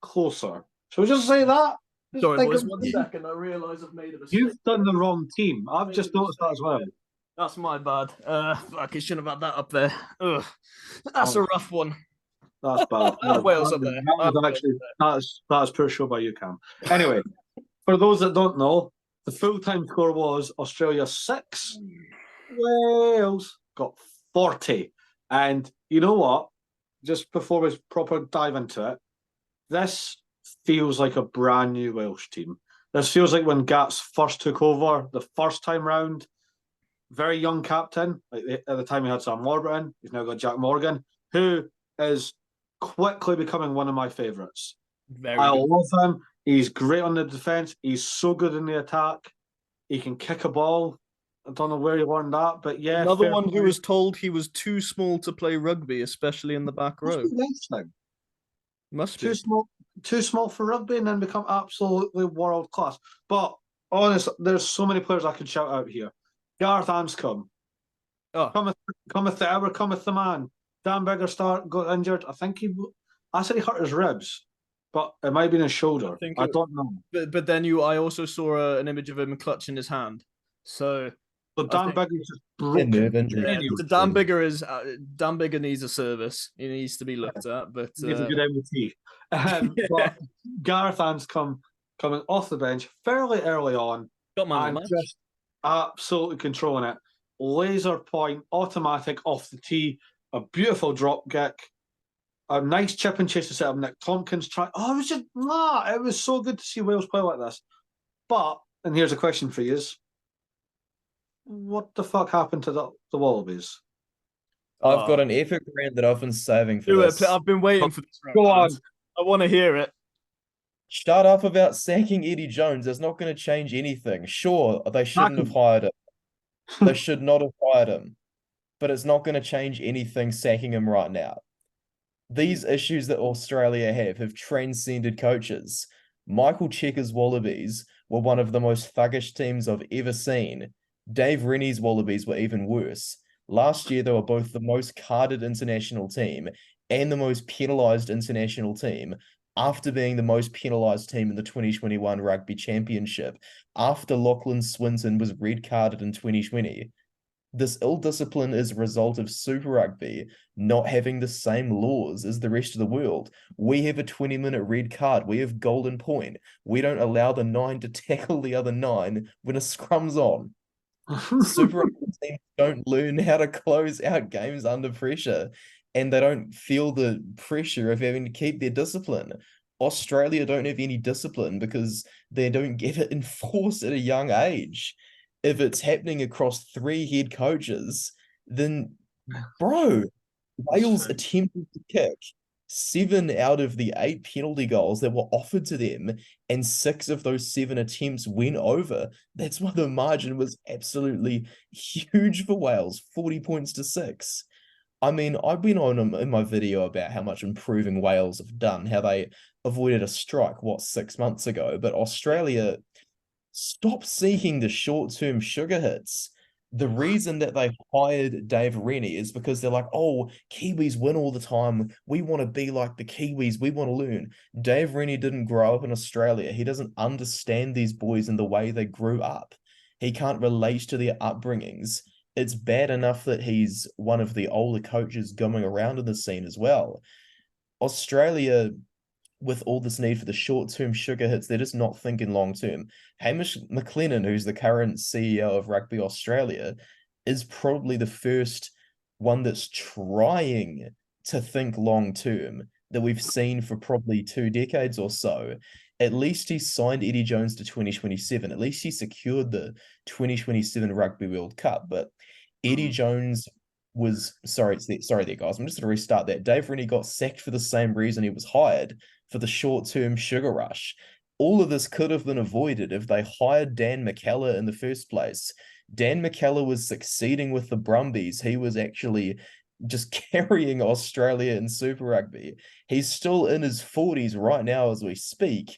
closer. Shall we just say that? Sorry, boys, 1 second. I realise I've made a mistake. You've done the wrong team. I've just noticed that as well. That's my bad. I shouldn't have had that up there. Ugh. That's a rough one. That's bad. Wales up there. That's poor show by you, Cam. Anyway, for those that don't know, the full-time score was Australia 6, Wales got 40. And you know what? Just before we proper dive into it, this feels like a brand new Welsh team. This feels like when Gats first took over the first time round. Very young captain. At the time he had Sam Warburton. He's now got Jack Morgan, who is quickly becoming one of my favourites. I love him. He's great on the defence. He's so good in the attack. He can kick a ball. I don't know where he learned that, but yeah. Another one who was told he was too small to play rugby, especially in the back row. Must be too small for rugby, and then become absolutely world class. But honestly, there's so many players I could shout out here. Gareth Anscombe. Cometh the man. Dan Biggerstart got injured. I think I said he hurt his ribs, but it might have been his shoulder. I don't know. But then I also saw an image of him clutching his hand. So Dan Bigger's just broken. Dan Bigger needs a service. He needs to be looked at. But he needs a good MOT. But Gareth Anscombe coming off the bench fairly early on. Got man of the match. Just absolutely controlling it. Laser point, automatic off the tee, a beautiful drop kick, a nice chip and chase to set up Nick Tompkins try. Oh, it was so good to see Wales play like this. But, and here's a question for you: what the fuck happened to the Wallabies? I've got an epic rant that I've been saving for this. I've been waiting for this rant. Go on. I want to hear it. Shut up about sacking Eddie Jones. That's not going to change anything. Sure, they shouldn't have hired him. They should not have hired him. But it's not going to change anything sacking him right now. These issues that Australia have transcended coaches. Michael Checker's Wallabies were one of the most thuggish teams I've ever seen. Dave Rennie's Wallabies were even worse. Last year, they were both the most carded international team and the most penalised international team. after being the most penalised team in the 2021 Rugby Championship, after Lachlan Swinton was red carded in 2020. This ill discipline is a result of Super Rugby not having the same laws as the rest of the world. We have a 20-minute red card. We have golden point. We don't allow the 9 to tackle the other 9 when a scrum's on. Super Rugby teams don't learn how to close out games under pressure, and they don't feel the pressure of having to keep their discipline. Australia don't have any discipline because they don't get it enforced at a young age. If it's happening across 3 head coaches, then, bro, Wales attempted to kick 7 out of the 8 penalty goals that were offered to them, and 6 of those 7 attempts went over. That's why the margin was absolutely huge for Wales, 40 points to 6. I mean, I've been on in my video about how much improving Wales have done, how they avoided a strike, 6 months ago, but Australia, stop seeking the short-term sugar hits. The reason that they hired Dave Rennie is because they're like, oh, Kiwis win all the time. We want to be like the Kiwis. We want to learn. Dave Rennie didn't grow up in Australia. He doesn't understand these boys and the way they grew up. He can't relate to their upbringings. It's bad enough that he's one of the older coaches going around in the scene as well. Australia, with all this need for the short-term sugar hits, they're just not thinking long-term. Hamish McLennan, who's the current CEO of Rugby Australia, is probably the first one that's trying to think long-term that we've seen for probably 2 decades or so. At least he signed Eddie Jones to 2027. At least he secured the 2027 Rugby World Cup. But Eddie Jones was sorry there, guys. I'm just going to restart that. Dave Rennie got sacked for the same reason he was hired, for the short-term sugar rush. All of this could have been avoided if they hired Dan McKellar in the first place. Dan McKellar was succeeding with the Brumbies. He was actually just carrying Australia in Super Rugby. He's still in his 40s right now as we speak.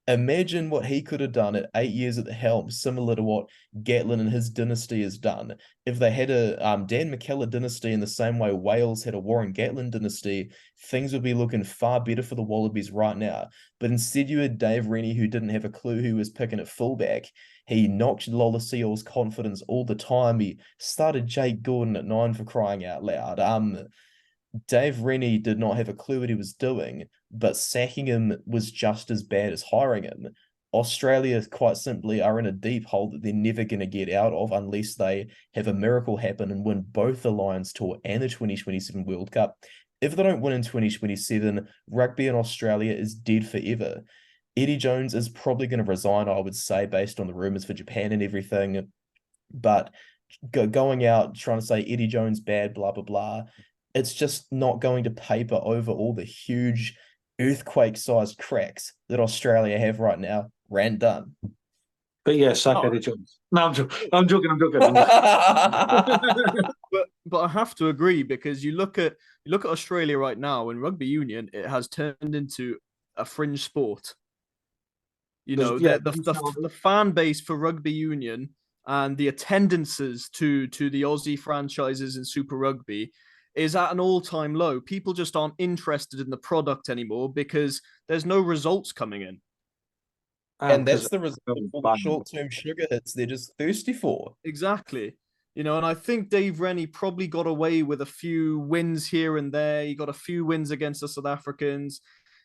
Imagine what he could have done at 8 years at the helm, similar to what Gatlin and his dynasty has done. If they had a Dan McKellar dynasty in the same way Wales had a Warren Gatlin dynasty, things would be looking far better for the Wallabies right now. But instead you had Dave Rennie, who didn't have a clue who was picking at fullback. He knocked Lola Seal's confidence all the time. He started Jake Gordon at 9 for crying out loud. Dave Rennie did not have a clue what he was doing, but sacking him was just as bad as hiring him. Australia, quite simply, are in a deep hole that they're never going to get out of unless they have a miracle happen and win both the Lions Tour and the 2027 World Cup. If they don't win in 2027, rugby in Australia is dead forever. Eddie Jones is probably going to resign, I would say, based on the rumours for Japan and everything. But going out trying to say Eddie Jones bad, blah, blah, blah, it's just not going to paper over all the huge earthquake-sized cracks that Australia have right now. Rant done. But yeah, sack Eddie Jones. No, I'm joking. But I have to agree, because you look at Australia right now, in rugby union, it has turned into a fringe sport. You know, the fan base for rugby union and the attendances to the Aussie franchises in Super Rugby is at an all-time low. People just aren't interested in the product anymore because there's no results coming in. And that's the result of the short-term sugar hits they're just thirsty for. Exactly. You know, and I think Dave Rennie probably got away with a few wins here and there. He got a few wins against the South Africans,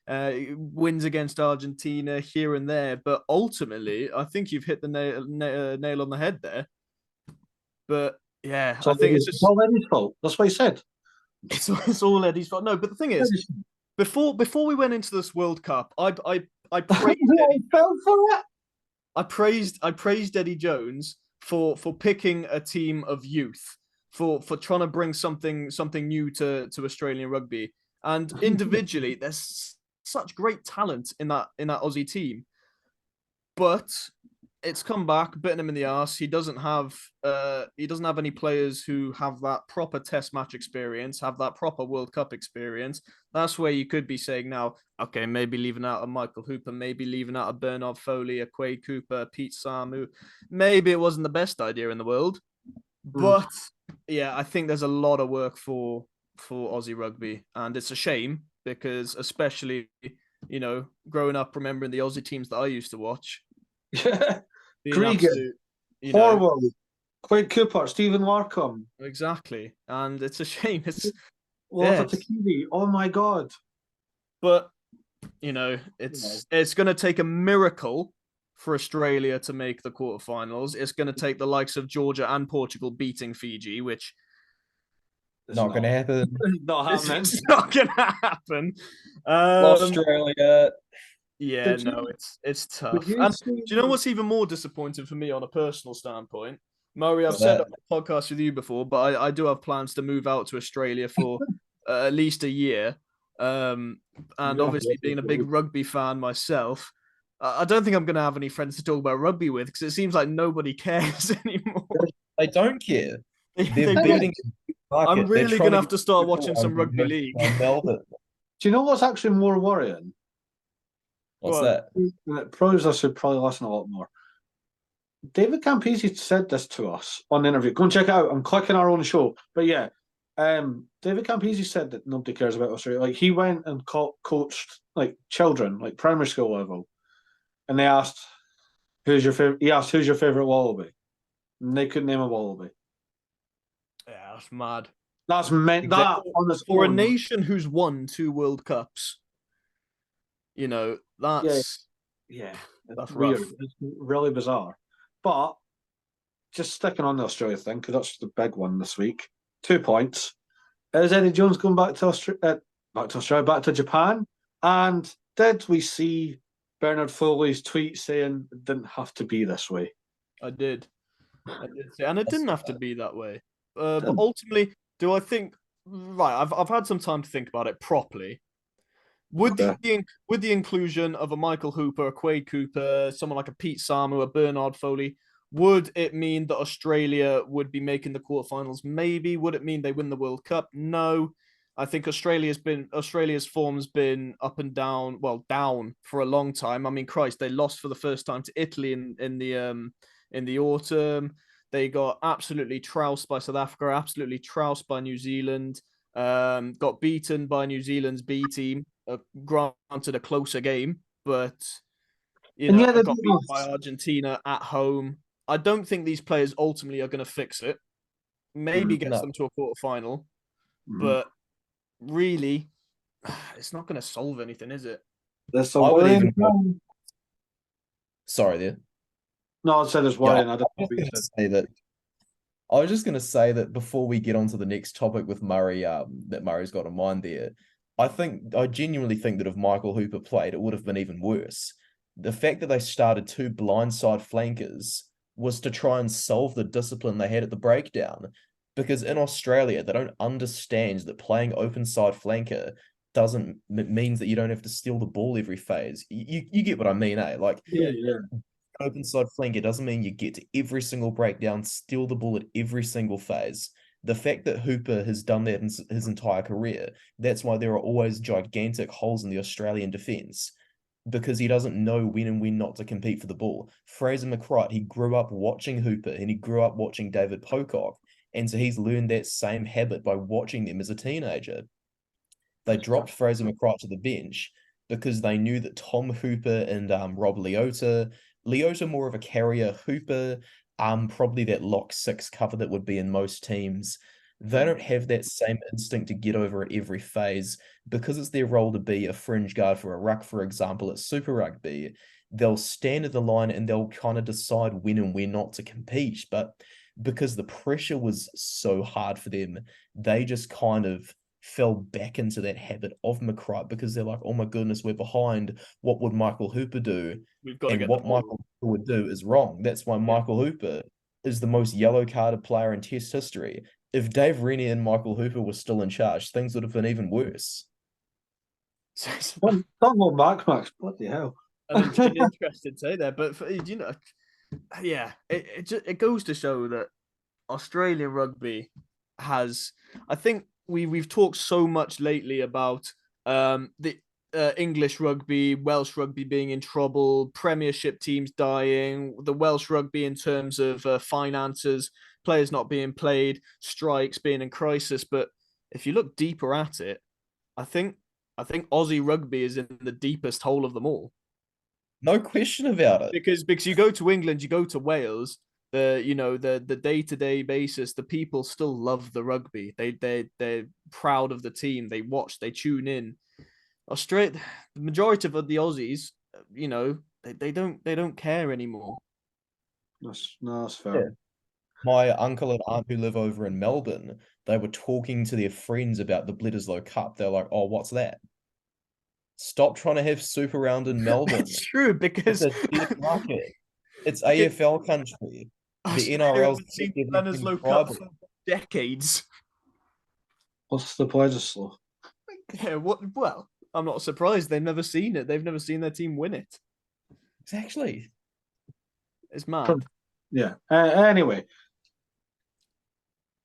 wins against Argentina here and there. But ultimately, I think you've hit the nail on the head there. But yeah, I think it's all Eddie's fault. That's what he said. It's all Eddie's fault. No, but the thing is, before we went into this World Cup, I praised Eddie. I praised Eddie Jones for picking a team of youth, for trying to bring something new to Australian rugby. And individually, there's such great talent in that Aussie team, but it's come back, bitten him in the arse. He doesn't have any players who have that proper Test match experience, have that proper World Cup experience. That's where you could be saying now, okay, maybe leaving out a Michael Hooper, maybe leaving out a Bernard Foley, a Quade Cooper, Pete Samu. Maybe it wasn't the best idea in the world, but yeah, I think there's a lot of work for Aussie rugby, and it's a shame because especially growing up, remembering the Aussie teams that I used to watch. Gregan, Horwell, Quade Cooper, Stephen Larkham. Exactly. And it's a shame. It's Walter Takiri. Oh my God. But, it's going to take a miracle for Australia to make the quarterfinals. It's going to take the likes of Georgia and Portugal beating Fiji, which not going to happen. Not happening. It's not going to happen. Australia. Yeah, it's tough. And do you know what's even more disappointing for me on a personal standpoint? Murray, I've said on the podcast with you before, but I do have plans to move out to Australia for at least a year. And obviously being a big rugby fan myself, I don't think I'm going to have any friends to talk about rugby with because it seems like nobody cares anymore. They don't care. They're building. I'm really going to have to start watching some rugby league. Do you know what's actually more worrying? What's that? It proves I should probably listen a lot more. David Campese said this to us on the interview. Go and check it out. I'm clicking our own show. But yeah, David Campese said that nobody cares about Australia. Like, he went and coached like children, like primary school level, and they asked, "Who's your favorite?" He asked, "Who's your favorite wallaby?" And they couldn't name a wallaby. Yeah, that's mad. That's meant exactly. That for a nation who's won 2 World Cups. That's that's weird. It's really bizarre. But just sticking on the Australia thing, because that's the big one this week. 2 points. Is Eddie Jones going back to Australia, back to Japan? And did we see Bernard Foley's tweet saying it didn't have to be this way? I did say, and it didn't have to be that way. But ultimately, do I think? Right, I've had some time to think about it properly. With the inclusion of a Michael Hooper, a Quade Cooper, someone like a Pete Samu, a Bernard Foley, would it mean that Australia would be making the quarterfinals? Maybe. Would it mean they win the World Cup? No. I think Australia's form's been up and down, well, down for a long time. I mean, Christ, they lost for the first time to Italy in the autumn. They got absolutely trounced by South Africa, absolutely trounced by New Zealand. Got beaten by New Zealand's B team. Granted, a closer game, but they got beat by Argentina at home. I don't think these players ultimately are going to fix it. Maybe gets them to a quarterfinal, but really, it's not going to solve anything, is it? Sorry, there. No, I said it's worrying. I was just going to say that before we get on to the next topic with Murray, that Murray's got in mind there, I genuinely think that if Michael Hooper played, it would have been even worse. The fact that they started 2 blindside flankers was to try and solve the discipline they had at the breakdown. Because in Australia, they don't understand that playing open side flanker means that you don't have to steal the ball every phase. You get what I mean, eh? Like, open side flanker doesn't mean you get to every single breakdown, steal the ball at every single phase. The fact that Hooper has done that in his entire career, that's why there are always gigantic holes in the Australian defence, because he doesn't know when and when not to compete for the ball. Fraser McCright, he grew up watching Hooper and he grew up watching David Pocock, and so he's learned that same habit by watching them as a teenager. They dropped Fraser McCright to the bench because they knew that Tom Hooper and Rob Leota more of a carrier, Hooper, probably that lock 6 cover that would be in most teams. They don't have that same instinct to get over at every phase because it's their role to be a fringe guard for a ruck, for example, at Super Rugby. They'll stand at the line and they'll kind of decide when and when not to compete. But because the pressure was so hard for them, they just kind of fell back into that habit of McCright because they're like, oh my goodness, we're behind. What would Michael Hooper do? And what Michael Hooper would do is wrong. That's why Michael Hooper is the most yellow carded player in Test history. If Dave Rennie and Michael Hooper were still in charge, things would have been even worse. Don't go back, Max. What the hell? An interesting say there, but it goes to show that Australian rugby has. I think we've talked so much lately about the English rugby, Welsh rugby being in trouble, Premiership teams dying, the Welsh rugby in terms of finances, players not being played, strikes being in crisis. But if you look deeper at it, I think I think Aussie rugby is in the deepest hole of them all. No question about it. Because you go to England, you go to Wales, the day-to-day basis, the people still love the rugby. They're proud of the team. They watch, they tune in. Australia, the majority of the Aussies, they don't care anymore. That's fair. Yeah. My uncle and aunt who live over in Melbourne, they were talking to their friends about the Bledisloe Cup. They're like, "Oh, what's that?" Stop trying to have Super Round in Melbourne. It's true because It's a dead market. It's AFL country. The NRL's haven't seen Bledisloe Cup for decades. What's the Bledisloe? Yeah, well, I'm not surprised. They've never seen it. They've never seen their team win it. Exactly. It's mad. Yeah. Anyway,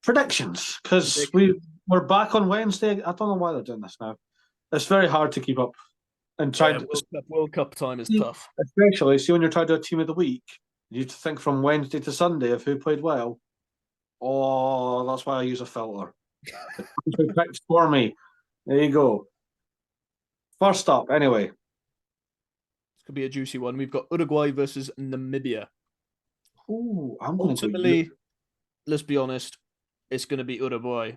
predictions, because we're back on Wednesday. I don't know why they're doing this now. It's very hard to keep up and try to World Cup time is tough. Especially, see, when you're trying to do a team of the week, you have to think from Wednesday to Sunday of who played well. Oh, that's why I use a filter. Who picked for me? There you go. First up, anyway. This could be a juicy one. We've got Uruguay versus Namibia. Ooh, I'm going to Ultimately, let's be honest, it's going to be Uruguay,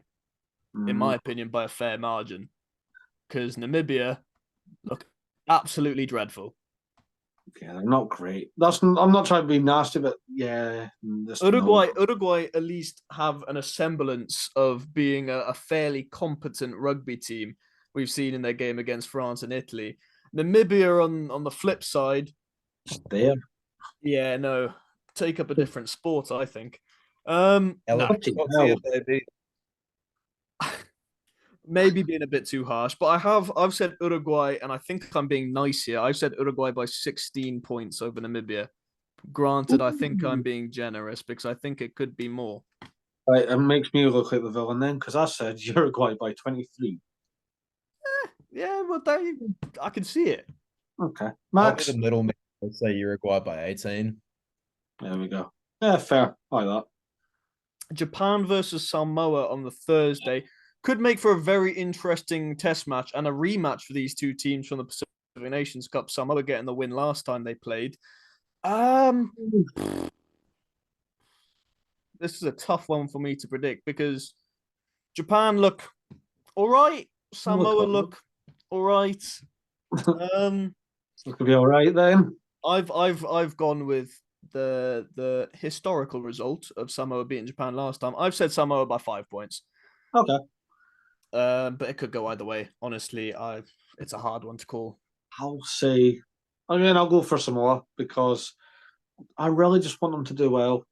in my opinion, by a fair margin. Because Namibia look absolutely dreadful. Yeah, they're not great. I'm not trying to be nasty, but yeah. Uruguay at least have an semblance of being a fairly competent rugby team we've seen in their game against France and Italy. Namibia on the flip side. There. Yeah, no. Take up a different sport, I think. Maybe being a bit too harsh, but I've said Uruguay, and I think I'm being nice here. I've said Uruguay by 16 points over Namibia. Granted, I think I'm being generous because I think it could be more. Right, it makes me look like the villain then, because I said Uruguay by 23. Yeah, well, I can see it. Okay, Max. I'll be the middleman. Let's say Uruguay by 18. There we go. Yeah, fair. I like that. Japan versus Samoa on the Thursday could make for a very interesting test match and a rematch for these two teams from the Pacific Nations Cup. Samoa getting the win last time they played. This is a tough one for me to predict because Japan look all right. Samoa look all right. It could be all right then. I've gone with the historical result of Samoa beating Japan last time. I've said Samoa by 5 points. Okay. But it could go either way. Honestly, it's a hard one to call. I'll go for Samoa because I really just want them to do well.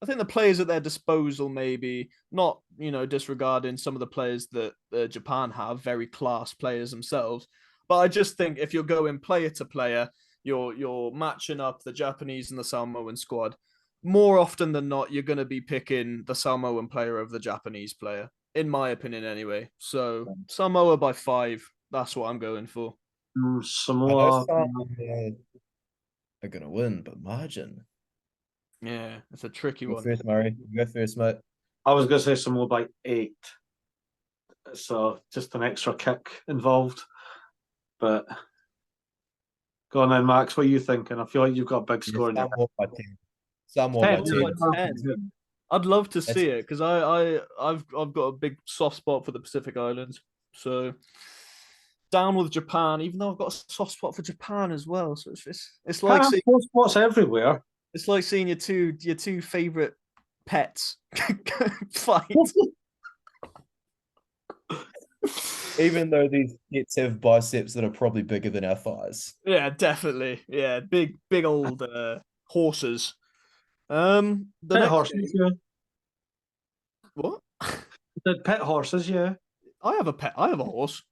I think the players at their disposal, maybe not, disregarding some of the players that Japan have, very class players themselves. But I just think if you're going player to player, you're matching up the Japanese and the Samoan squad. More often than not, you're going to be picking the Samoan player over the Japanese player, in my opinion, anyway. So Samoa by 5. That's what I'm going for. Samoa are going to win, but margin. Yeah, it's a tricky one. First, Murray. Go first, mate. I was going to say Samoa by 8. So just an extra kick involved. But go on then, Max. What are you thinking? I feel like you've got a big score in there. Samoa by 10. I'd love to see it because I've got a big soft spot for the Pacific Islands. So down with Japan, even though I've got a soft spot for Japan as well. So it's like seeing spots everywhere. It's like seeing your two favorite pets fight. Even though these pets have biceps that are probably bigger than our thighs. Yeah, definitely. Yeah, big old horses. The pet horses, yeah. What? The pet horses, yeah. I have a pet. I have a horse.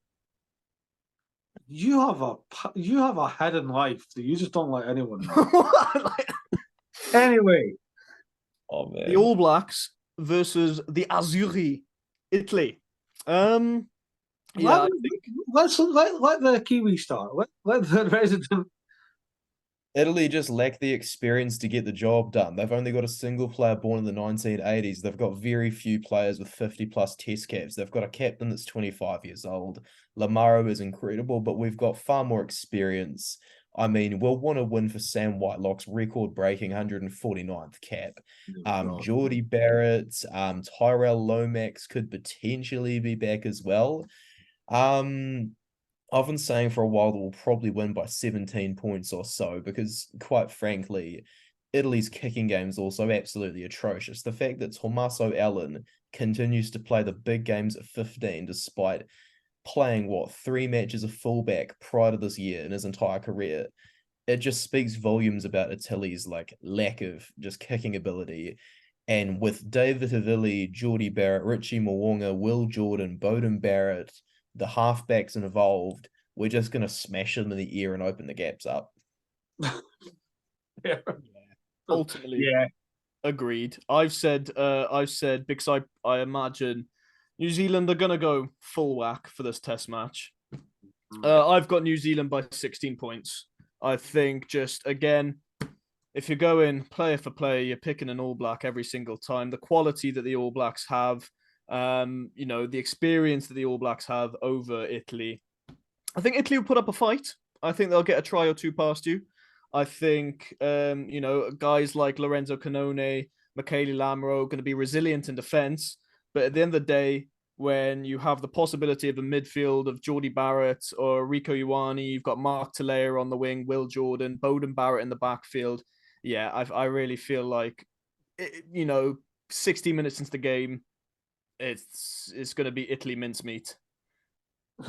You have a hidden life that you just don't let anyone know. Anyway, the All Blacks versus the Azzurri, Italy. I think... let the Kiwi start. Let the resident Italy just lack the experience to get the job done. They've only got a single player born in the 1980s. They've got very few players with 50-plus test caps. They've got a captain that's 25 years old. Lamaro is incredible, but we've got far more experience. I mean, we'll want to win for Sam Whitelock's record-breaking 149th cap. Geordie Barrett, Tyrell Lomax could potentially be back as well. I've been saying for a while that we'll probably win by 17 points or so because, quite frankly, Italy's kicking game is also absolutely atrocious. The fact that Tommaso Allen continues to play the big games at 15 despite playing, 3 matches of fullback prior to this year in his entire career, it just speaks volumes about Italy's lack of just kicking ability. And with David Havili, Geordie Barrett, Richie Mwonga, Will Jordan, Bowden Barrett, the halfbacks involved, we're just going to smash them in the ear and open the gaps up. Yeah. Ultimately, yeah, agreed. I've said because I imagine New Zealand are going to go full whack for this test match. I've got New Zealand by 16 points. I think just, again, if you're going player for player, you're picking an All Black every single time. The quality that the All Blacks have, the experience that the All Blacks have over Italy. I think Italy will put up a fight. I think they'll get a try or two past you. I think, guys like Lorenzo Cannone, Michele Lamro are going to be resilient in defense. But at the end of the day, when you have the possibility of a midfield of Geordie Barrett or Rico Ioane, you've got Mark Talea on the wing, Will Jordan, Bowden Barrett in the backfield. Yeah, I really feel like, 60 minutes into the game, it's going to be Italy mincemeat.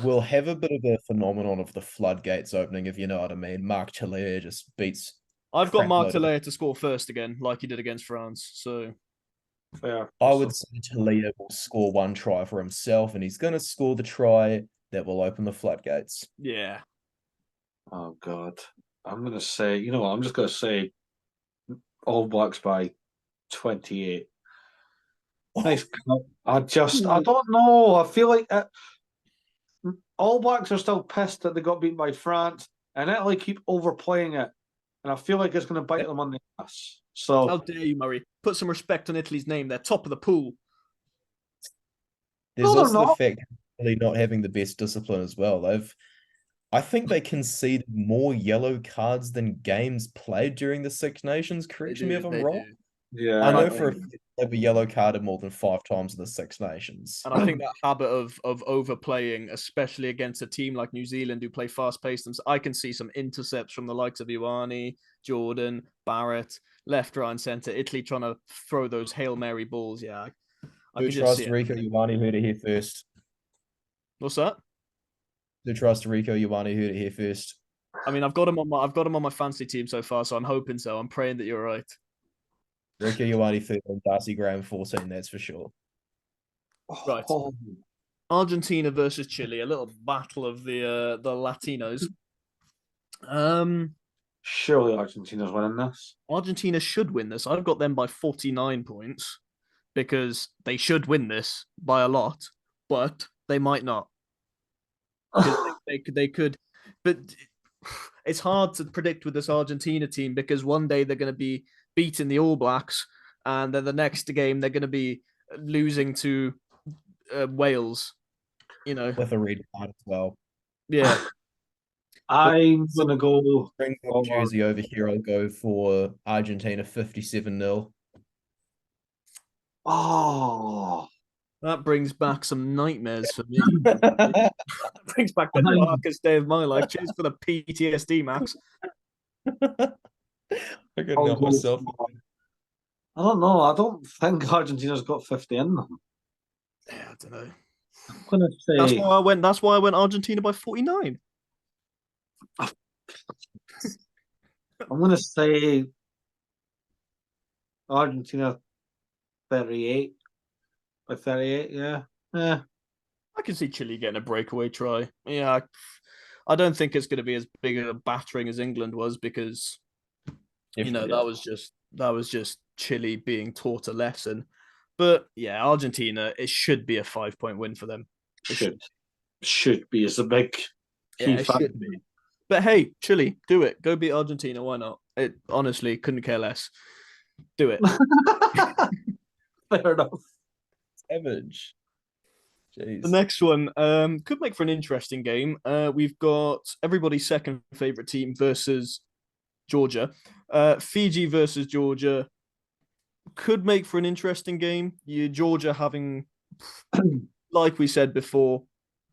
We'll have a bit of a phenomenon of the floodgates opening, if you know what I mean. Mark Talea just beats. I've got Mark Talea to score first again, like he did against France. So fair. I would say Talea will score 1 try for himself, and he's going to score the try that will open the floodgates. Yeah. Oh God, I'm going to say. You know what? I'm just going to say All Blacks by 28. Nice. I don't know. I feel like All Blacks are still pissed that they got beaten by France, and Italy keep overplaying it, and I feel like it's going to bite them on the ass. So how dare you, Murray? Put some respect on Italy's name. They're top of the pool. There's also the fact of Italy not having the best discipline as well. I think they conceded more yellow cards than games played during the Six Nations. Correct me if I'm wrong. Yeah, I know for a fact they've a yellow carded more than 5 times in the Six Nations. And I think that habit of overplaying, especially against a team like New Zealand who play fast-paced, I can see some intercepts from the likes of Ioane, Jordan, Barrett, left, right, and centre. Italy trying to throw those Hail Mary balls. Yeah, I Who trusts Rico Ioane? Heard it here first. What's that? Who trusts Rico Ioane? Heard it here first. I mean, I've got him on my fantasy team so far, so I'm hoping so. I'm praying that you're right. Rico Ioane 13, Darcy Graham 14, that's for sure. Right. Argentina versus Chile, a little battle of the Latinos. Surely Argentina's winning this. Argentina should win this. I've got them by 49 points because they should win this by a lot, but they might not. They could, but it's hard to predict with this Argentina team because one day they're going to be beating the All Blacks, and then the next game they're going to be losing to Wales. With a red card as well. Yeah. I'm going to go. Bring my jersey over here. I'll go for Argentina 57-0. Oh. That brings back some nightmares for me. That brings back the darkest day of my life. Cheers for the PTSD, Max. I couldn't help myself. I don't know. I don't think Argentina's got 50 in them. Yeah, I don't know. I'm gonna say that's why I went Argentina by 49. I'm gonna say Argentina 38 by 38. Yeah. I can see Chile getting a breakaway try. Yeah, I don't think it's going to be as big a battering as England was because that was just Chile being taught a lesson. But yeah, Argentina, it should be a 5-point win for them. Should be. It's a big key factor. Should be. But hey, Chile, do it. Go beat Argentina. Why not? It honestly couldn't care less. Do it. Fair enough. Savage. The Jeez. next one could make for an interesting game. We've got everybody's second favorite team versus Georgia. Fiji versus Georgia could make for an interesting game. Georgia having, like we said before,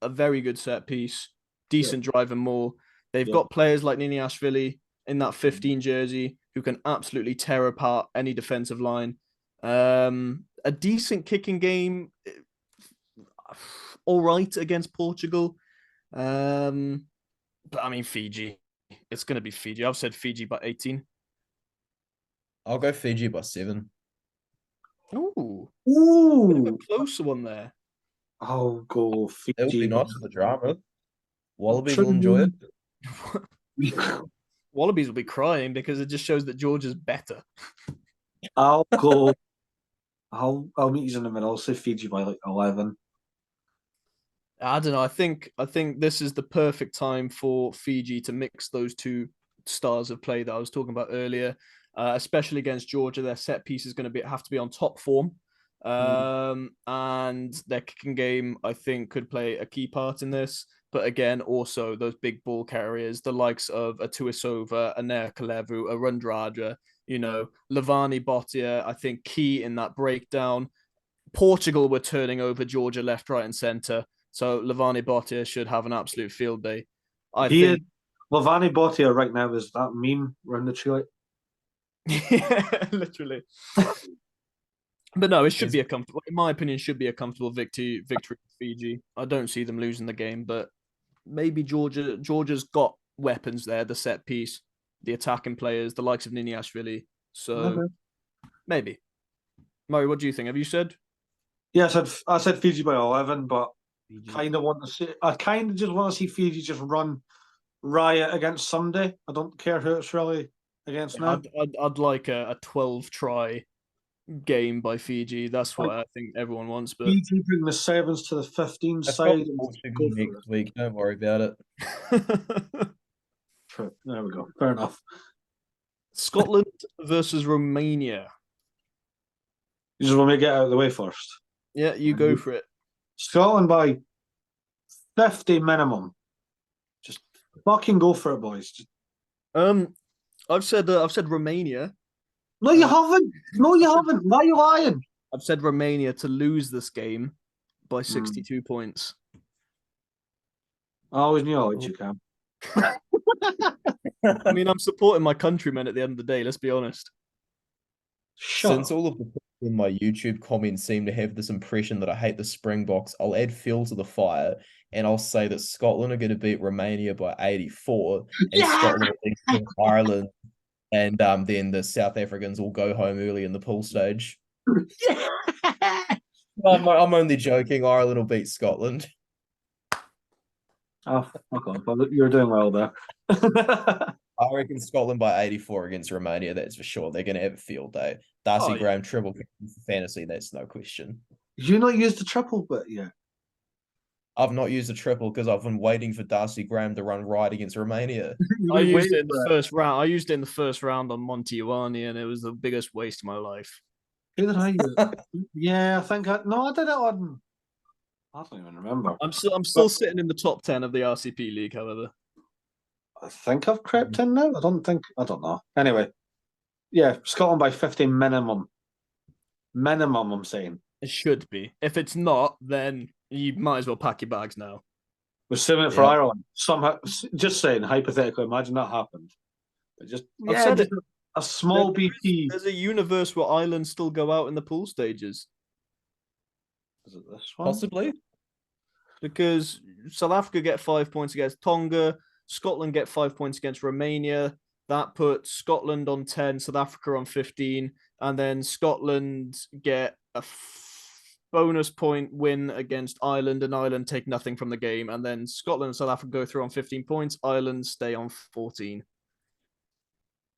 a very good set piece, decent drive and more. They've got players like Niniashvili in that 15 jersey who can absolutely tear apart any defensive line. A decent kicking game, all right against Portugal. But I mean, Fiji. It's going to be Fiji. I've said Fiji by 18. I'll go Fiji by 7. Ooh. Ooh. Bit of a closer one there. I'll go Fiji. It would be nice for the drama. Wallabies will enjoy it. Wallabies will be crying because it just shows that Georgia's better. I'll meet you in the middle. I'll say Fiji by like 11. I don't know. I think this is the perfect time for Fiji to mix those two styles of play that I was talking about earlier, especially against Georgia. Their set piece is going to have to be on top form, and their kicking game, I think, could play a key part in this. But again, also those big ball carriers, the likes of a Tuisova, a Nerkalevu, a Rundraja, Levani Botia, I think key in that breakdown. Portugal were turning over Georgia left, right, and centre. So Levani Botia should have an absolute field day. I think Levani Botia right now is that meme around the tree. Yeah, literally. But no, it should be a comfortable, in my opinion, should be a comfortable victory for Fiji. I don't see them losing the game, but maybe Georgia's got weapons there, the set piece, the attacking players, the likes of Niniashvili. So maybe. Murray, what do you think? Have you said? Yeah, I said Fiji by 11, but I kind of just want to see Fiji just run riot against Sunday. I don't care who it's really against now. I'd like a 12 try game by Fiji. That's what I think everyone wants. But Fiji bring the 7s to the 15 side. Next week, don't worry about it. True. There we go. Fair enough. Scotland versus Romania. You just want me to get out of the way first? Yeah, you go for it. Scotland by 50 minimum. Just fucking go for it, boys. I've said Romania. No, you haven't. No, you haven't. Why are you lying? I've said Romania to lose this game by 62 points. I always knew I would, you can. I mean, I'm supporting my countrymen at the end of the day, let's be honest. Since all of the people in my YouTube comments seem to have this impression that I hate the Springboks, I'll add fuel to the fire and I'll say that Scotland are going to beat Romania by 84 and Scotland will beat Ireland, and then the South Africans will go home early in the pool stage. I'm only joking. Ireland will beat Scotland. Oh, fuck off. You're doing well there. I reckon Scotland by 84 against Romania, that's for sure. They're going to have a field day. Darcy Graham, triple for fantasy, that's no question. You not used the triple bit yet? I've not used a triple because I've been waiting for Darcy Graham to run right against Romania. I used it in the first round. I used it in the first round on Monty Ioane, and it was the biggest waste of my life. Who did I use? Yeah, I think I did it on. I don't even remember. I'm still sitting in the top 10 of the RCP league, however. I think I've crept in now. I don't know. Anyway, yeah, Scotland by 50 minimum. Minimum, I'm saying. It should be. If it's not, then you might as well pack your bags now. We're saving it for Ireland. Somehow, just saying, hypothetically, imagine that happened. But just a small BP. There's a universe where Ireland still go out in the pool stages. Is it this one? Possibly. Because South Africa get 5 points against Tonga, Scotland get 5 points against Romania. That puts Scotland on 10, South Africa on 15, and then Scotland get a bonus point win against Ireland, and Ireland take nothing from the game. And then Scotland and South Africa go through on 15 points. Ireland stay on 14.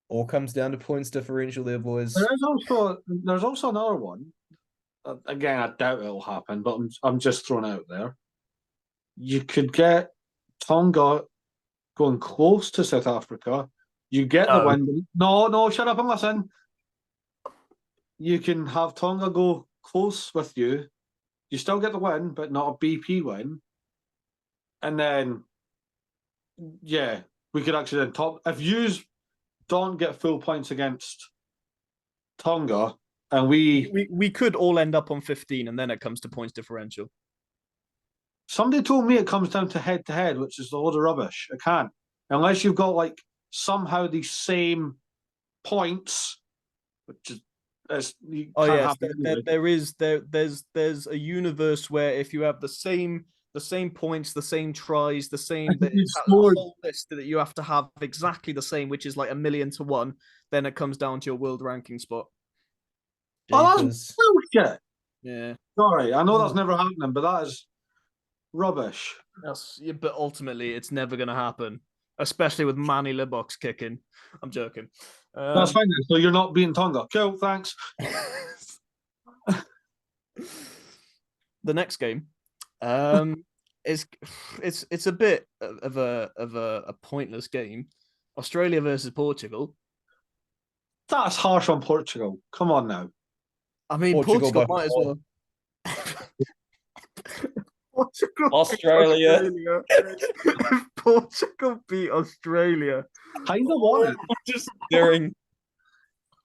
All comes down to points differential there, boys. There's also another one. Again, I doubt it'll happen, but I'm just throwing it out there. You could get Tonga going close to South Africa. You get the No. win. No, shut up and listen. You can have Tonga go close with you. You still get the win, but not a BP win. And then, yeah, we could actually then top. If you don't get full points against Tonga, and We could all end up on 15, and then it comes to points differential. somebody told me it comes down to head, which is a load of rubbish. It can't. Unless you've got like somehow the same points, which is you Oh can't yes, have it anyway. there's a universe where if you have the same points, the same tries, the same If you it's a scored- whole list that you have to have exactly the same, which is like 1,000,000 to 1. Then it comes down to your world ranking spot. Oh, Jeepers. that's bullshit. Yeah, Sorry, I know that's never happening, but that is rubbish. but ultimately it's never going to happen, especially with Manny Libbok's kicking. I'm joking. That's fine then. So you're not beating Tonga. Cool, thanks. The next game, it's a bit of a pointless game. Australia versus Portugal. That's harsh on Portugal. Come on now. I mean, Portugal Portugal by might as 4. well. Portugal Australia. beat Australia. If Portugal beat Australia. Kind of want it.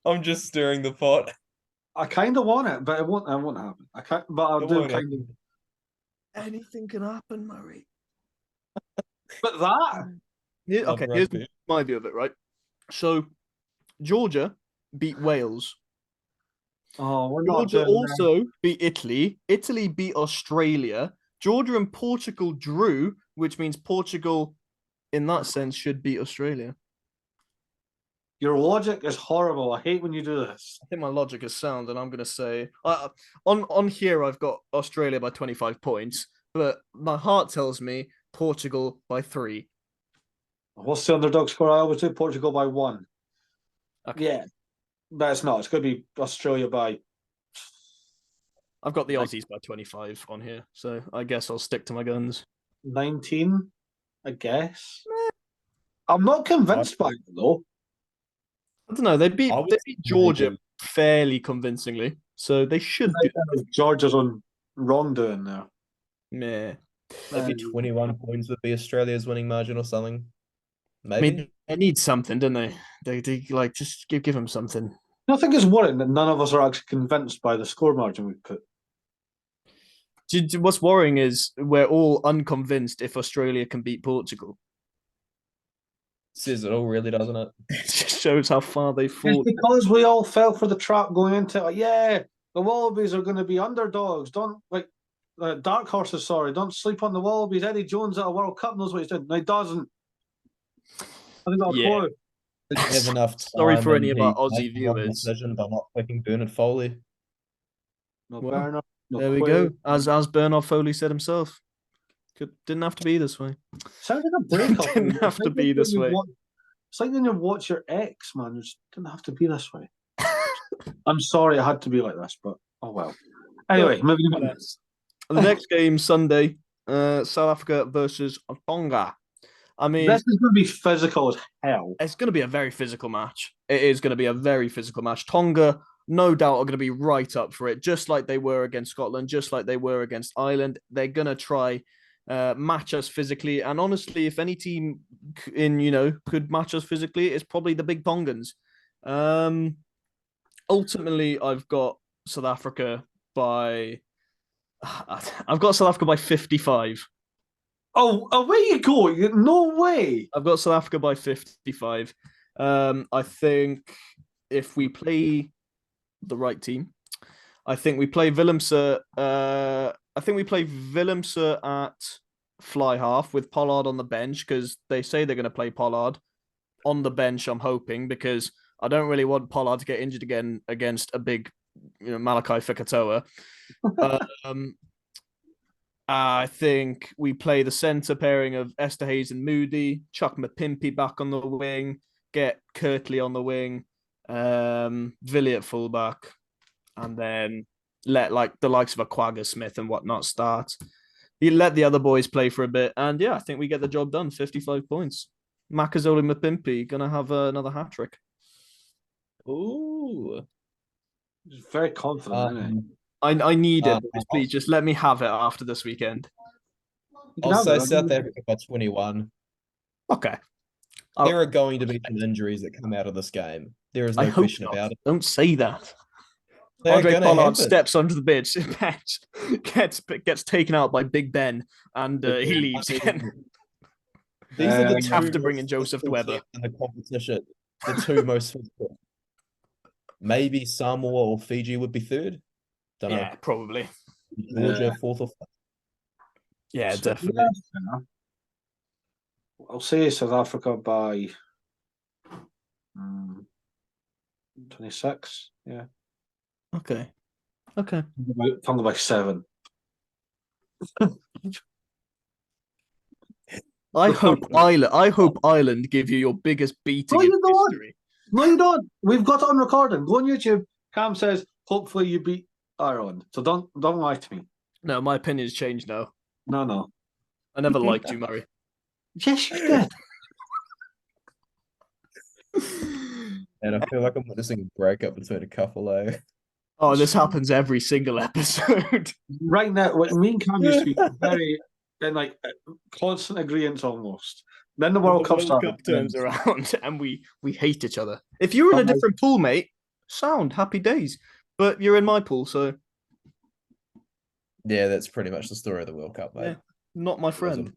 I'm just stirring the pot. I kind of want it, but it won't happen. I can't, but I'll It do won't kind of. Anything can happen, Murray. But that Here, Love okay, here's rugby. my view of it, right? So, Georgia beat Wales. we're not Georgia doing also beat Italy. Italy beat Australia. Georgia and Portugal drew, which means Portugal, in that sense, should beat Australia. Your logic is horrible. I hate when you do this. I think my logic is sound, and I'm going to say on here I've got Australia by 25 points, but my heart tells me Portugal by 3. What's the underdog score? I always do Portugal by 1. Okay. Yeah, but it's not. It's going to be Australia by. I've got the Aussies by 25 on here, so I guess I'll stick to my guns. 19, I guess. I'm not convinced by it though. I don't know. They beat I would Georgia maybe. fairly convincingly, so they should do. Georgia's on wrongdoing there. Meh. Maybe 21 points would be Australia's winning margin or something. I Maybe. mean, they need something, don't they? They like just give them something. I think it's worrying that none of us are actually convinced by the score margin we put. What's worrying is we're all unconvinced if Australia can beat Portugal. Says it all, really, doesn't it? It just shows how far they It's fall. because we all fell for the trap going into it. Like, yeah, the Wallabies are going to be underdogs. Don't dark horses. Sorry, don't sleep on the Wallabies. Eddie Jones at a World Cup knows what he's doing. No, he doesn't. I think that's Yeah. Didn't have enough time. Sorry for any and of our he Aussie made the wrong viewers. decision by not picking Bernard Foley. No Well, Bernard. No There we Quayle. go. As Bernard Foley said himself, didn't have to be this way. Sounds like a breakup. Didn't have to be this way. It's like when you watch your ex, man. It didn't have to be this way. I'm sorry it had to be like this, but oh well. Anyway, moving on. The next game Sunday, South Africa versus Tonga. I mean, This is going to be physical as hell. it's going to be a very physical match. It is going to be a very physical match. Tonga, no doubt, are going to be right up for it, just like they were against Scotland, just like they were against Ireland. They're going to try match us physically. And honestly, if any team could match us physically, it's probably the big Tongans. Ultimately, I've got South Africa by 55. Oh, away you go. No way. I've got South Africa by 55. I think if we play the right team, I think we play Willemse. I think we play Willemse at fly half with Pollard on the bench because they say they're going to play Pollard on the bench. I'm hoping because I don't really want Pollard to get injured again against a big, Malachi Fekitoa. I think we play the centre pairing of Esther Hayes and Moody, chuck Mapimpi back on the wing, get Kirtley on the wing, Villy at fullback, and then let the likes of a Quagga Smith and whatnot start. You let the other boys play for a bit, and yeah, I think we get the job done. 55 points. Makazole Mapimpi gonna have another hat trick. Ooh. He's very confident, isn't he? I need it, boys. Please just let me have it after this weekend. I'll say South Africa by 21. Okay. There are going to be some injuries that come out of this game. There is I no hope question not. about it. Don't say that. They're Andre gonna Pollard happen. steps onto the bench, gets taken out by Big Ben, and he leaves again. These are the We two have to bring in most Joseph physical Weber. teams in the competition. The two most physical. Maybe Samoa or Fiji would be third. Don't know. Yeah, probably. Georgia, fourth or fifth. Yeah, So, definitely. yeah. I'll say South Africa by 26. Yeah. Okay. Tonga by 7. I hope Ireland give you your biggest beating in history. No, you don't. We've got it on recording. Go on YouTube. Cam says, hopefully you beat Ireland. So don't lie to me. No, my opinion's changed now. No. I never liked you, Murray. Yes, you did. And I feel like I'm witnessing a breakup between a couple, eh? Oh, this happens every single episode. Right now, like, me and Cam used to be very in like constant agreement almost. Then the World Cup started. Turns around and we hate each other. If you were in a different pool, mate, sound happy days. But you're in my pool, so Yeah, that's pretty much the story of the World Cup, mate. yeah, not my friend.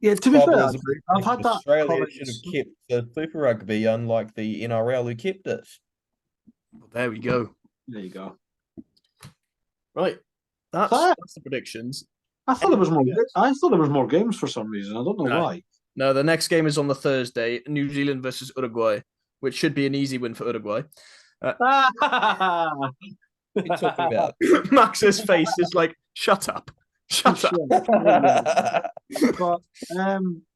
Yeah, to be fair, Trouble is, actually, I've had that. Australia should have kept the Super Rugby, unlike the NRL who kept it. Well, there we go. There you go. Right, that's the predictions. I thought there was more. I thought there was more games for some reason. I don't know why. No, the next game is on the Thursday, New Zealand versus Uruguay, which should be an easy win for Uruguay. What are you talking about? Max's face is like, shut up. Shut up. But,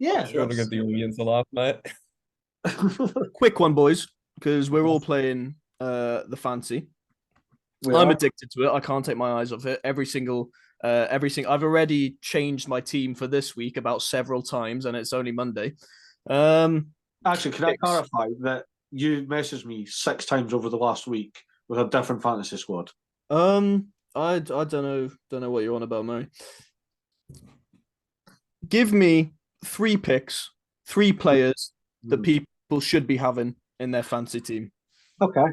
yeah. I'm sure to give the audience a laugh, mate. Quick one, boys, because we're all playing the fancy. I'm addicted to it. I can't take my eyes off it. Every single. I've already changed my team for this week about several times, and it's only Monday. Actually, can I clarify that you messaged me 6 times over the last week with a different fantasy squad? I don't know what you're on about, Murray. Give me 3 picks, 3 players that people should be having in their fantasy team. Okay,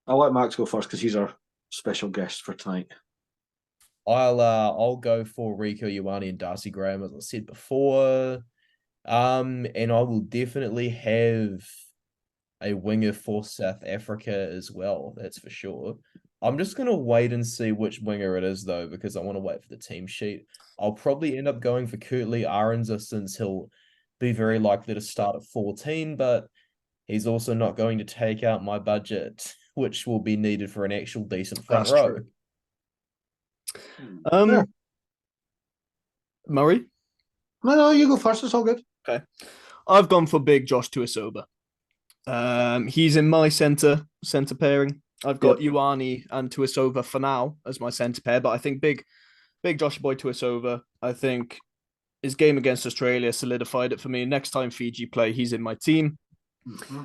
I'll let Max go first because he's our special guest for tonight. I'll go for Rico Ioane and Darcy Graham, as I said before. And I will definitely have a winger for South Africa as well. That's for sure. I'm just gonna wait and see which winger it is though, because I want to wait for the team sheet. I'll probably end up going for Kurtley Aronsa since he'll be very likely to start at 14, but he's also not going to take out my budget, which will be needed for an actual decent front row. True. Murray? No, you go first. It's all good. Okay. I've gone for big Josh Tuisoba. He's in my center pairing. I've got Ioane and Tuisoba for now as my center pair, but I think big Josh boy Tuisoba, I think his game against Australia solidified it for me. Next time Fiji play, he's in my team. Mm-hmm.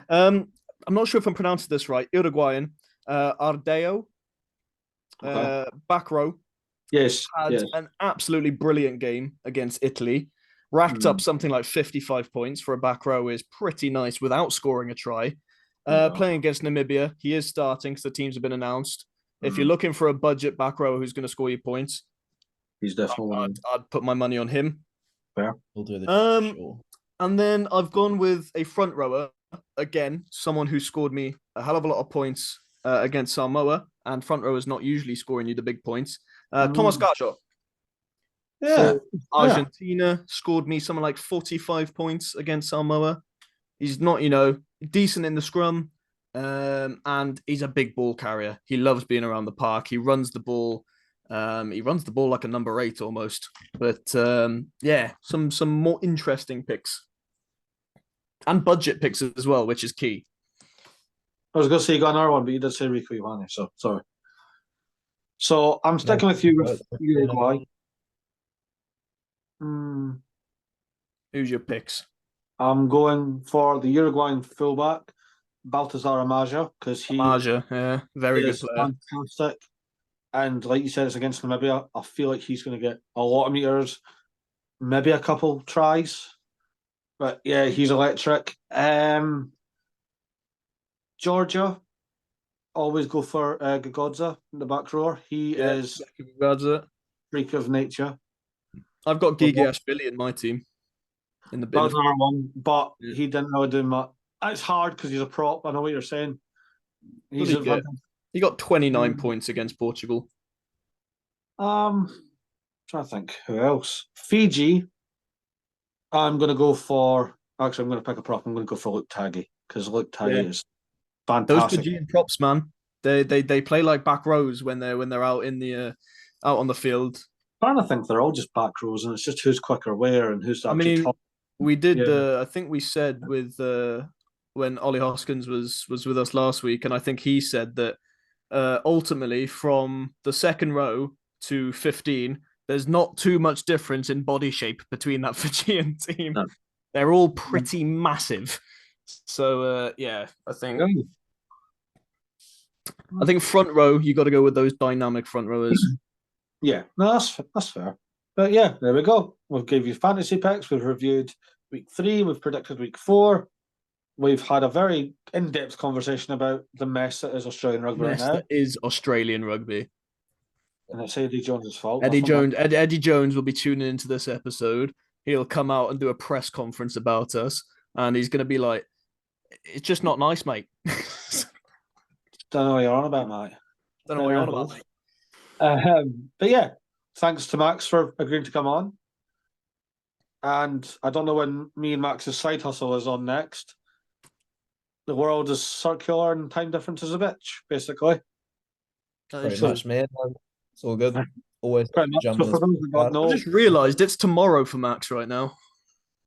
I'm not sure if I'm pronouncing this right. Uruguayan, Ardeo, back row. Yes. Had an absolutely brilliant game against Italy. Racked up something like 55 points for a back row is pretty nice without scoring a try. Playing against Namibia, he is starting because the teams have been announced. If you're looking for a budget back row who's going to score you points, he's definitely. I'd put my money on him. Fair. We'll do this. Sure. And then I've gone with a front rower again, someone who scored me a hell of a lot of points against Samoa, and front rowers not usually scoring you the big points. Thomas Gacho. Yeah. Argentina scored me something like 45 points against Samoa. He's not, decent in the scrum, and he's a big ball carrier. He loves being around the park. He runs the ball. He runs the ball like a number 8 almost. But some more interesting picks and budget picks as well, which is key. I was going to say you got another one, but you did say Rico Ioane, so sorry. So I'm sticking with you with Uruguay. Who's your picks? I'm going for the Uruguayan fullback, Baltazar Amaja, because he Anja, yeah, very good is player. fantastic. And like you said, it's against Namibia. I feel like he's going to get a lot of meters, maybe a couple tries. But yeah, he's electric. Georgia, always go for Gagodza in the back row. He is That's it. freak of nature. I've got Gigi Ashbilly in my team. In the That bin. was another one, but Yeah. he didn't really do much. It's hard because he's a prop. I know what you're saying. What did he get? He got 29 points against Portugal. Trying to think who else. Fiji. I'm going to go for. Actually, I'm going to pick a prop. I'm going to go for Luke Taggy because Luke Taggy is Those fantastic. Fijian props, man. They play like back rows when they're out in the out on the field. I'm trying to think they're all just back rows, and it's just who's quicker where and who's actually top. We did. Yeah. I think we said with when Ollie Hoskins was with us last week, and I think he said that ultimately from the second row to 15, there's not too much difference in body shape between that Fijian team. No. They're all pretty massive. So yeah, I think front row you got to go with those dynamic front rowers. Yeah, no, that's fair. But yeah, there we go. We've gave you fantasy picks. We've reviewed week 3. We've predicted week 4. We've had a very in-depth conversation about the mess that is Australian rugby right now. That is Australian rugby. And it's Eddie Jones' fault. Eddie Jones will be tuning into this episode. He'll come out and do a press conference about us, and he's going to be like, "It's just not nice, mate." Don't know what you're on about, mate. Don't know what you're on about, mate. But yeah, thanks to Max for agreeing to come on. And I don't know when me and Max's side hustle is on next. The world is circular and time difference is a bitch, basically. Pretty much, man. It's all good. Always jump So for those who don't know, I just realised it's tomorrow for Max right now.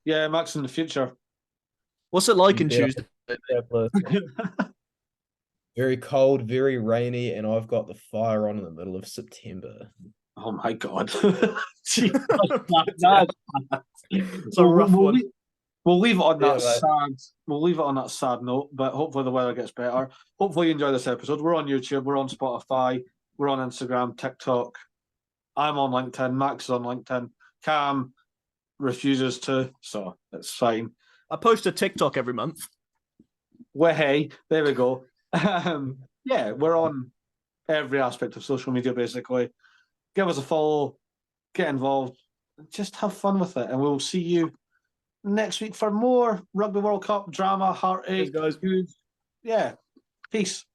Yeah, Max in the future. What's it like in Tuesday? Very cold, very rainy, and I've got the fire on in the middle of September. Oh my god. It's a rough one. We'll leave it on that sad. We'll leave it on that sad note. But hopefully the weather gets better. Hopefully you enjoy this episode. We're on YouTube. We're on Spotify. We're on Instagram, TikTok. I'm on LinkedIn. Max is on LinkedIn. Cam refuses to, so it's fine. I post a TikTok every month. Well, hey, there we go. Yeah, we're on every aspect of social media, basically. Give us a follow. Get involved. Just have fun with it. And we'll see you next week for more Rugby World Cup drama, heartache. Cheers, guys. Yeah. Peace.